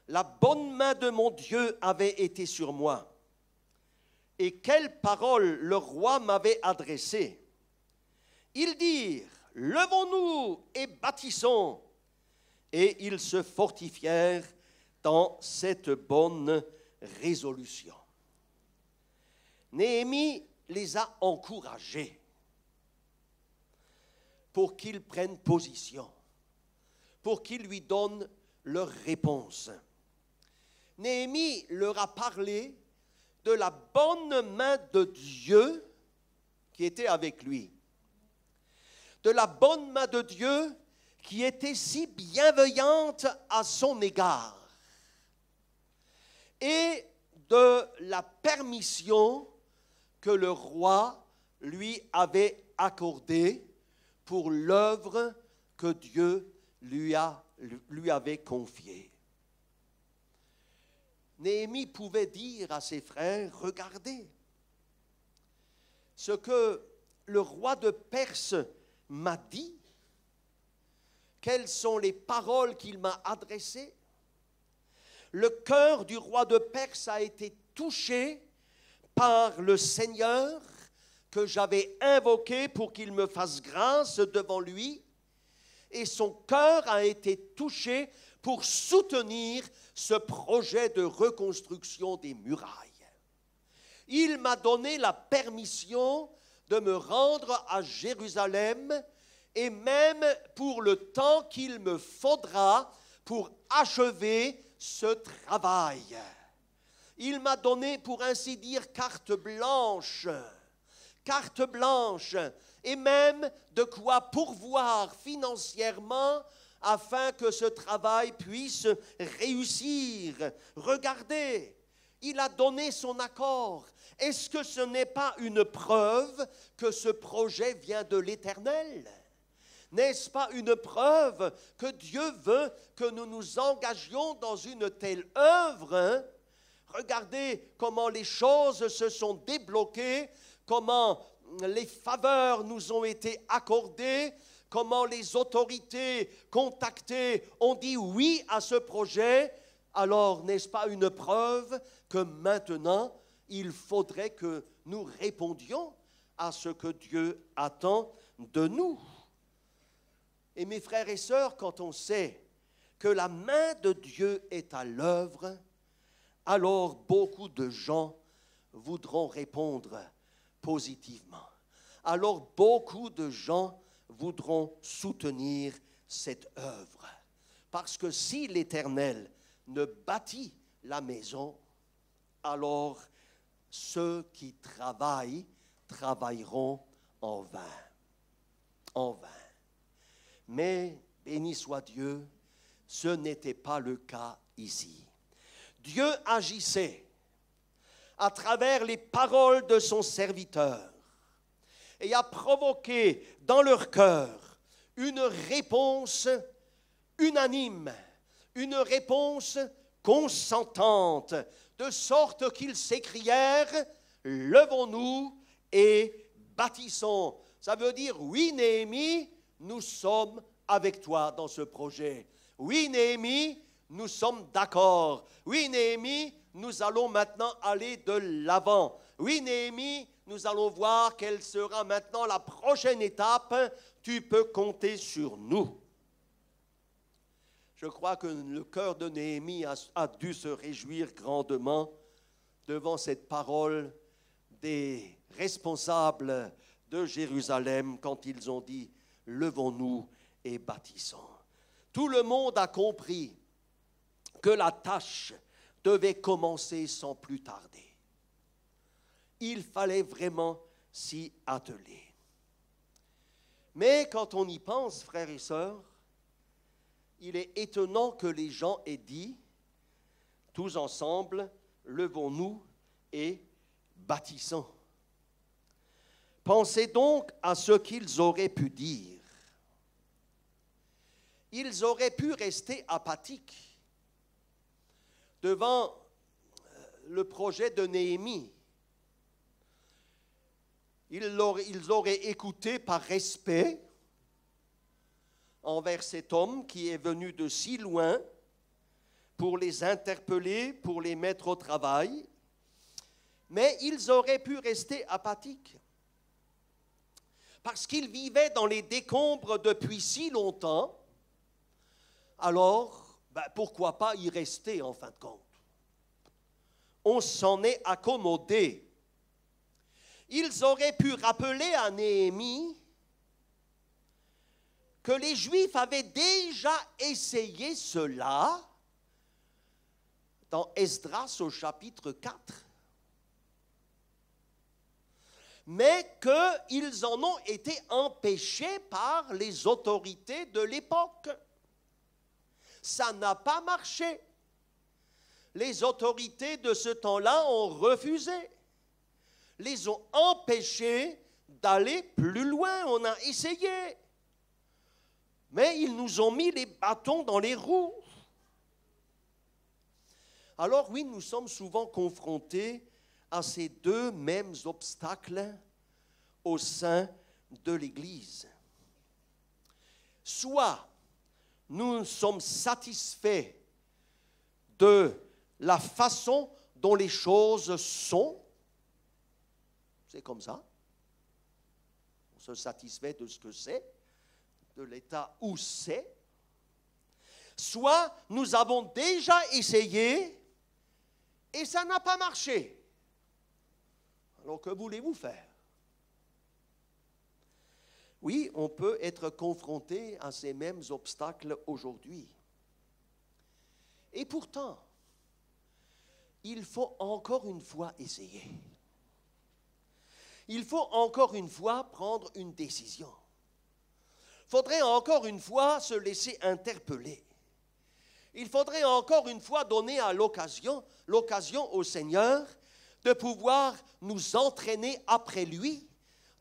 la bonne main de mon Dieu avait été sur moi et quelles paroles le roi m'avait adressées. Ils dirent, levons-nous et bâtissons. Et ils se fortifièrent dans cette bonne résolution. Néhémie les a encouragés pour qu'ils prennent position, pour qu'ils lui donnent leur réponse. Néhémie leur a parlé de la bonne main de Dieu qui était avec lui, de la bonne main de Dieu qui était si bienveillante à son égard, et de la permission que le roi lui avait accordée pour l'œuvre que Dieu lui avait confiée. Néhémie pouvait dire à ses frères, regardez, ce que le roi de Perse m'a dit, quelles sont les paroles qu'il m'a adressées. Le cœur du roi de Perse a été touché par le Seigneur que j'avais invoqué pour qu'il me fasse grâce devant lui, et son cœur a été touché pour soutenir ce projet de reconstruction des murailles. Il m'a donné la permission de me rendre à Jérusalem, et même pour le temps qu'il me faudra pour achever ce travail. Il m'a donné, pour ainsi dire, carte blanche, et même de quoi pourvoir financièrement afin que ce travail puisse réussir. Regardez, il a donné son accord. Est-ce que ce n'est pas une preuve que ce projet vient de l'Éternel? N'est-ce pas une preuve que Dieu veut que nous nous engagions dans une telle œuvre? Regardez comment les choses se sont débloquées, comment les faveurs nous ont été accordées, comment les autorités contactées ont dit oui à ce projet. Alors, n'est-ce pas une preuve que maintenant, il faudrait que nous répondions à ce que Dieu attend de nous? Et mes frères et sœurs, quand on sait que la main de Dieu est à l'œuvre, alors beaucoup de gens voudront répondre positivement. Alors beaucoup de gens voudront soutenir cette œuvre. Parce que si l'Éternel ne bâtit la maison, alors ceux qui travaillent travailleront en vain. En vain. Mais, béni soit Dieu, ce n'était pas le cas ici. Dieu agissait à travers les paroles de son serviteur et a provoqué dans leur cœur une réponse unanime, une réponse consentante, de sorte qu'ils s'écrièrent « Levons-nous et bâtissons ». Ça veut dire « Oui, Néhémie, nous sommes avec toi dans ce projet. Oui, Néhémie, nous sommes d'accord. Oui, Néhémie, nous allons maintenant aller de l'avant. Oui, Néhémie, nous allons voir quelle sera maintenant la prochaine étape. Tu peux compter sur nous. » Je crois que le cœur de Néhémie a dû se réjouir grandement devant cette parole des responsables de Jérusalem quand ils ont dit « Levons-nous et bâtissons ». Tout le monde a compris que la tâche devait commencer sans plus tarder. Il fallait vraiment s'y atteler. Mais quand on y pense, frères et sœurs, il est étonnant que les gens aient dit, tous ensemble, levons-nous et bâtissons. Pensez donc à ce qu'ils auraient pu dire. Ils auraient pu rester apathiques devant le projet de Néhémie. Ils auraient écouté par respect envers cet homme qui est venu de si loin pour les interpeller, pour les mettre au travail, mais ils auraient pu rester apathiques parce qu'ils vivaient dans les décombres depuis si longtemps. Alors, pourquoi pas y rester en fin de compte? On s'en est accommodé. Ils auraient pu rappeler à Néhémie que les Juifs avaient déjà essayé cela dans Esdras au chapitre 4, mais qu'ils en ont été empêchés par les autorités de l'époque. Ça n'a pas marché. Les autorités de ce temps-là ont refusé, les ont empêchés d'aller plus loin. On a essayé, mais ils nous ont mis les bâtons dans les roues. Alors oui, nous sommes souvent confrontés à ces deux mêmes obstacles au sein de l'Église. Soit nous sommes satisfaits de la façon dont les choses sont, c'est comme ça, on se satisfait de ce que c'est, de l'état où c'est, soit nous avons déjà essayé et ça n'a pas marché. Alors que voulez-vous faire? Oui, on peut être confronté à ces mêmes obstacles aujourd'hui. Et pourtant, il faut encore une fois essayer. Il faut encore une fois prendre une décision. Il faudrait encore une fois se laisser interpeller. Il faudrait encore une fois donner à l'occasion au Seigneur de pouvoir nous entraîner après lui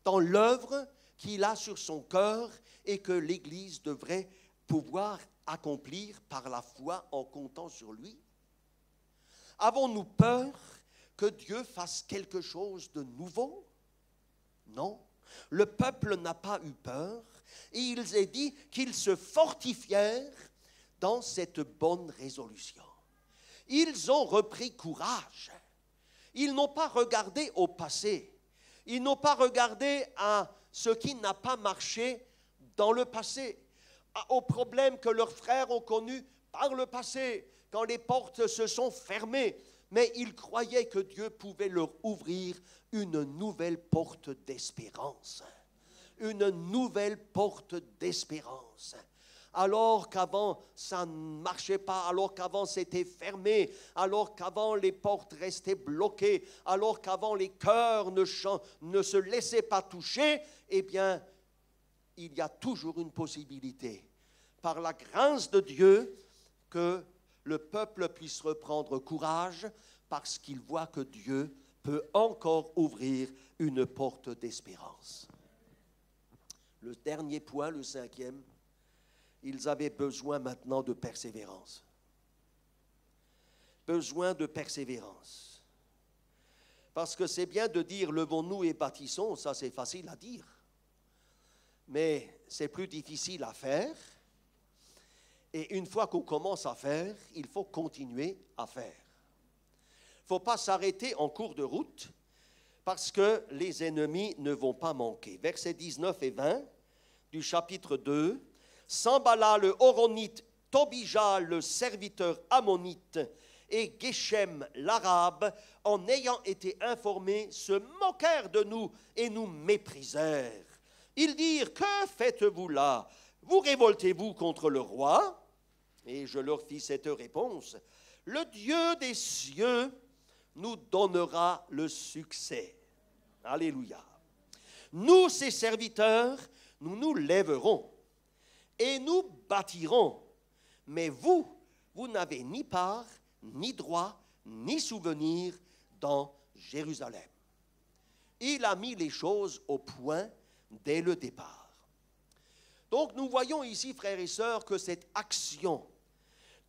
dans l'œuvre qu'il a sur son cœur et que l'Église devrait pouvoir accomplir par la foi en comptant sur lui. Avons-nous peur que Dieu fasse quelque chose de nouveau? Non. Le peuple n'a pas eu peur et il est dit qu'ils se fortifièrent dans cette bonne résolution. Ils ont repris courage. Ils n'ont pas regardé au passé. Ils n'ont pas regardé à ce qui n'a pas marché dans le passé, aux problèmes que leurs frères ont connus par le passé, quand les portes se sont fermées. Mais ils croyaient que Dieu pouvait leur ouvrir une nouvelle porte d'espérance. Une nouvelle porte d'espérance. alors qu'avant ça ne marchait pas, alors qu'avant c'était fermé, alors qu'avant les portes restaient bloquées, alors qu'avant les cœurs ne se laissaient pas toucher, eh bien, il y a toujours une possibilité, par la grâce de Dieu, que le peuple puisse reprendre courage parce qu'il voit que Dieu peut encore ouvrir une porte d'espérance. Le dernier point, le 5e, ils avaient besoin maintenant de persévérance. Besoin de persévérance. Parce que c'est bien de dire levons-nous et bâtissons, ça c'est facile à dire. Mais c'est plus difficile à faire. Et une fois qu'on commence à faire, il faut continuer à faire. Il ne faut pas s'arrêter en cours de route parce que les ennemis ne vont pas manquer. Versets 19 et 20 du chapitre 2. Sambala le Horonite, Tobija le serviteur ammonite et Geshem l'arabe, en ayant été informés, se moquèrent de nous et nous méprisèrent. Ils dirent, que faites-vous là? Vous révoltez-vous contre le roi? Et je leur fis cette réponse, le Dieu des cieux nous donnera le succès. Alléluia. Nous, ses serviteurs, nous nous lèverons et nous bâtirons. Mais vous, vous n'avez ni part, ni droit, ni souvenir dans Jérusalem. Il a mis les choses au point dès le départ. Donc nous voyons ici, frères et sœurs, que cette action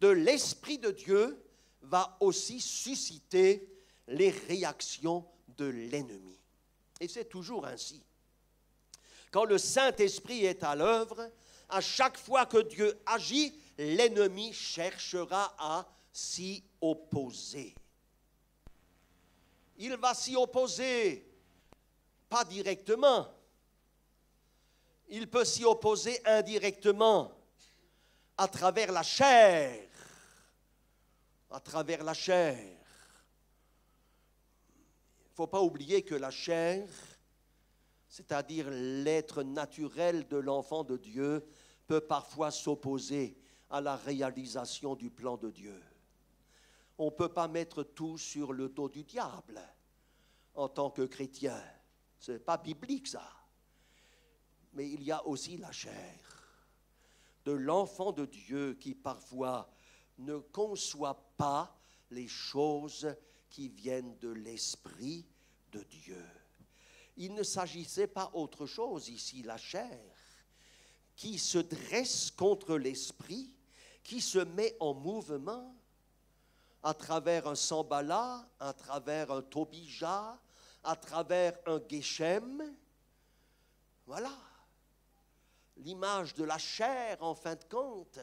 de l'Esprit de Dieu va aussi susciter les réactions de l'ennemi. Et c'est toujours ainsi. Quand le Saint-Esprit est à l'œuvre, à chaque fois que Dieu agit, l'ennemi cherchera à s'y opposer. Il va s'y opposer, pas directement. Il peut s'y opposer indirectement, à travers la chair. À travers la chair. Il ne faut pas oublier que la chair, c'est-à-dire l'être naturel de l'enfant de Dieu, peut parfois s'opposer à la réalisation du plan de Dieu. On ne peut pas mettre tout sur le dos du diable en tant que chrétien. Ce n'est pas biblique ça. Mais il y a aussi la chair de l'enfant de Dieu qui parfois ne conçoit pas les choses qui viennent de l'Esprit de Dieu. Il ne s'agissait pas autre chose ici, la chair, qui se dresse contre l'Esprit, qui se met en mouvement à travers un Sambala, à travers un Tobija, à travers un Geshem. Voilà. L'image de la chair, en fin de compte,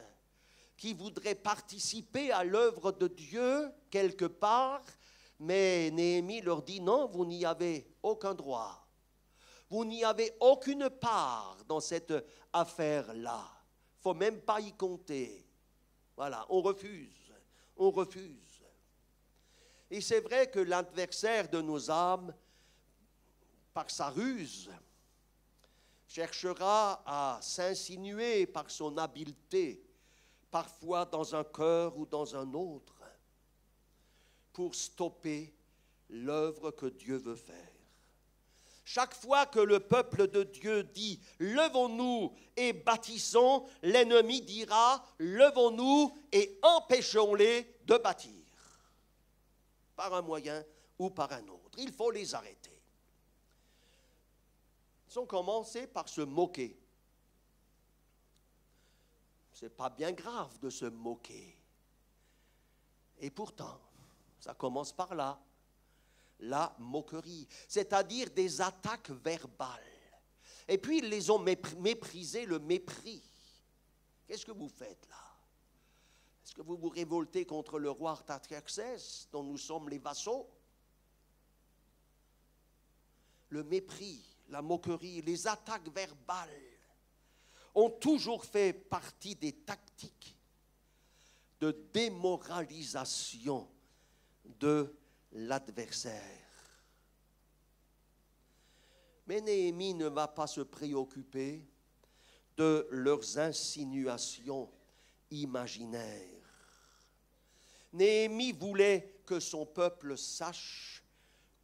qui voudrait participer à l'œuvre de Dieu quelque part, mais Néhémie leur dit non, vous n'y avez aucun droit. Vous n'y avez aucune part dans cette affaire-là. Il ne faut même pas y compter. Voilà, on refuse, on refuse. Et c'est vrai que l'adversaire de nos âmes, par sa ruse, cherchera à s'insinuer par son habileté, parfois dans un cœur ou dans un autre, pour stopper l'œuvre que Dieu veut faire. Chaque fois que le peuple de Dieu dit « Levons-nous et bâtissons », l'ennemi dira « Levons-nous et empêchons-les de bâtir » par un moyen ou par un autre. Il faut les arrêter. Ils ont commencé par se moquer. Ce n'est pas bien grave de se moquer. Et pourtant, ça commence par là. La moquerie, c'est-à-dire des attaques verbales. Et puis, ils les ont méprisé, le mépris. Qu'est-ce que vous faites là? Est-ce que vous vous révoltez contre le roi Artaxerxès, dont nous sommes les vassaux? Le mépris, la moquerie, les attaques verbales ont toujours fait partie des tactiques de démoralisation de l'adversaire. Mais Néhémie ne va pas se préoccuper de leurs insinuations imaginaires. Néhémie voulait que son peuple sache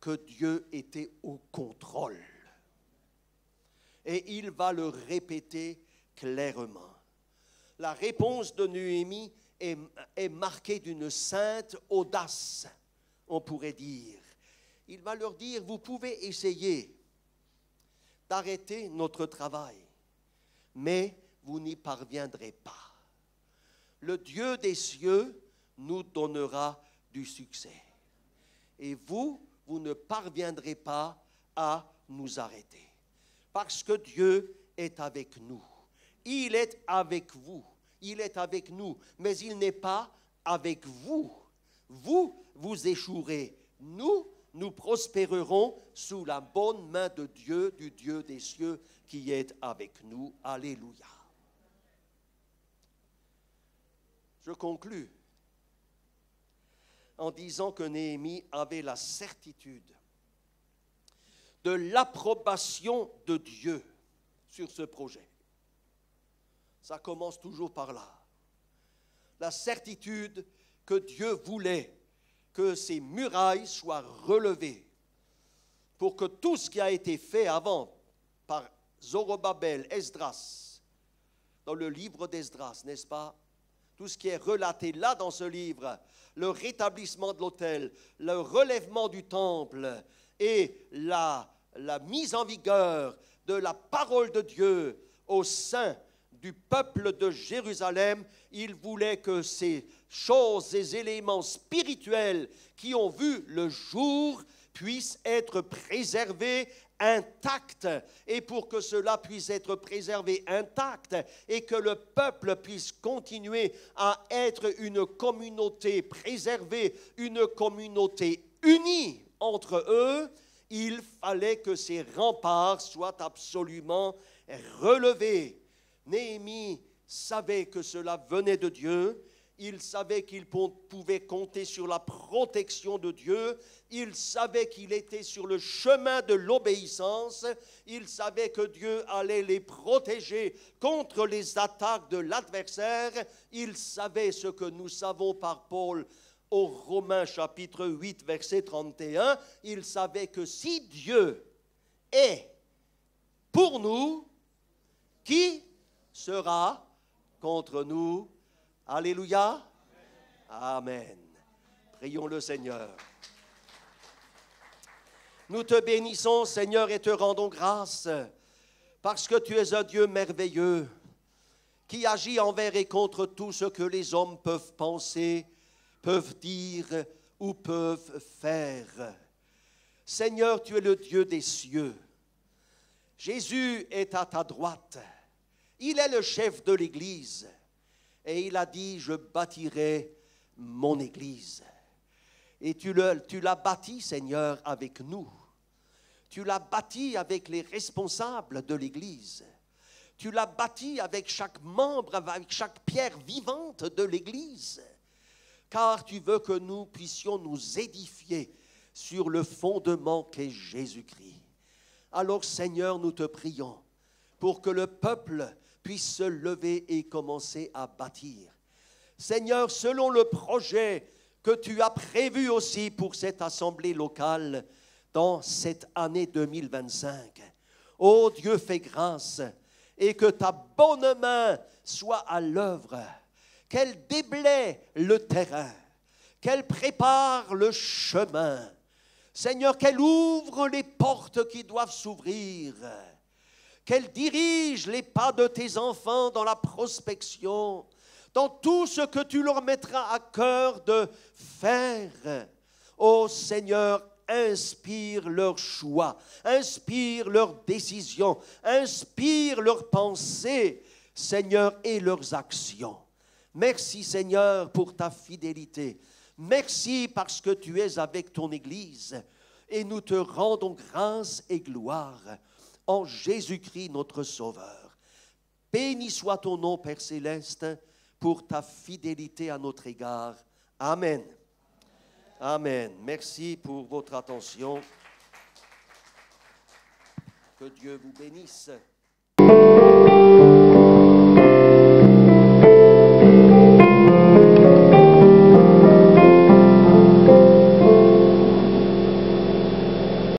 que Dieu était au contrôle. Et il va le répéter clairement. La réponse de Néhémie est marquée d'une sainte audace, on pourrait dire. Il va leur dire, vous pouvez essayer d'arrêter notre travail, mais vous n'y parviendrez pas. Le Dieu des cieux nous donnera du succès. Et vous ne parviendrez pas à nous arrêter. Parce que Dieu est avec nous. Il est avec vous. Il est avec nous. Mais il n'est pas avec vous. Vous échouerez. Nous prospérerons sous la bonne main de Dieu, du Dieu des cieux qui est avec nous. Alléluia. Je conclus en disant que Néhémie avait la certitude de l'approbation de Dieu sur ce projet. Ça commence toujours par là. La certitude que Dieu voulait que ces murailles soient relevées pour que tout ce qui a été fait avant par Zorobabel, Esdras, dans le livre d'Esdras, n'est-ce pas? Tout ce qui est relaté là dans ce livre, le rétablissement de l'autel, le relèvement du temple et la mise en vigueur de la parole de Dieu au sein du peuple de Jérusalem, il voulait que ces choses, ces éléments spirituels qui ont vu le jour puissent être préservés intact, et pour que cela puisse être préservé intact et que le peuple puisse continuer à être une communauté préservée, une communauté unie entre eux, il fallait que ces remparts soient absolument relevés. Néhémie savait que cela venait de Dieu. Il savait qu'il pouvait compter sur la protection de Dieu. Il savait qu'il était sur le chemin de l'obéissance. Il savait que Dieu allait les protéger contre les attaques de l'adversaire. Il savait ce que nous savons par Paul aux Romains chapitre 8 verset 31. Il savait que si Dieu est pour nous, qui sera contre nous? Alléluia. Amen. Prions le Seigneur. Nous te bénissons, Seigneur, et te rendons grâce parce que tu es un Dieu merveilleux qui agit envers et contre tout ce que les hommes peuvent penser, peuvent dire ou peuvent faire. Seigneur, tu es le Dieu des cieux. Jésus est à ta droite. Il est le chef de l'Église. Et il a dit, je bâtirai mon Église. Et tu l'as bâti, Seigneur, avec nous. Tu l'as bâti avec les responsables de l'Église. Tu l'as bâti avec chaque membre, avec chaque pierre vivante de l'Église. Car tu veux que nous puissions nous édifier sur le fondement qu'est Jésus-Christ. Alors, Seigneur, nous te prions pour que le peuple puisse se lever et commencer à bâtir. Seigneur, selon le projet que tu as prévu aussi pour cette assemblée locale dans cette année 2025, ô Dieu, fais grâce et que ta bonne main soit à l'œuvre, qu'elle déblaye le terrain, qu'elle prépare le chemin. Seigneur, qu'elle ouvre les portes qui doivent s'ouvrir, qu'elle dirige les pas de tes enfants dans la prospection, dans tout ce que tu leur mettras à cœur de faire. Ô Seigneur, inspire leurs choix, inspire leurs décisions, inspire leurs pensées, Seigneur, et leurs actions. Merci, Seigneur, pour ta fidélité. Merci parce que tu es avec ton Église et nous te rendons grâce et gloire en Jésus-Christ notre Sauveur. Béni soit ton nom, Père Céleste, pour ta fidélité à notre égard. Amen. Amen. Merci pour votre attention. Que Dieu vous bénisse.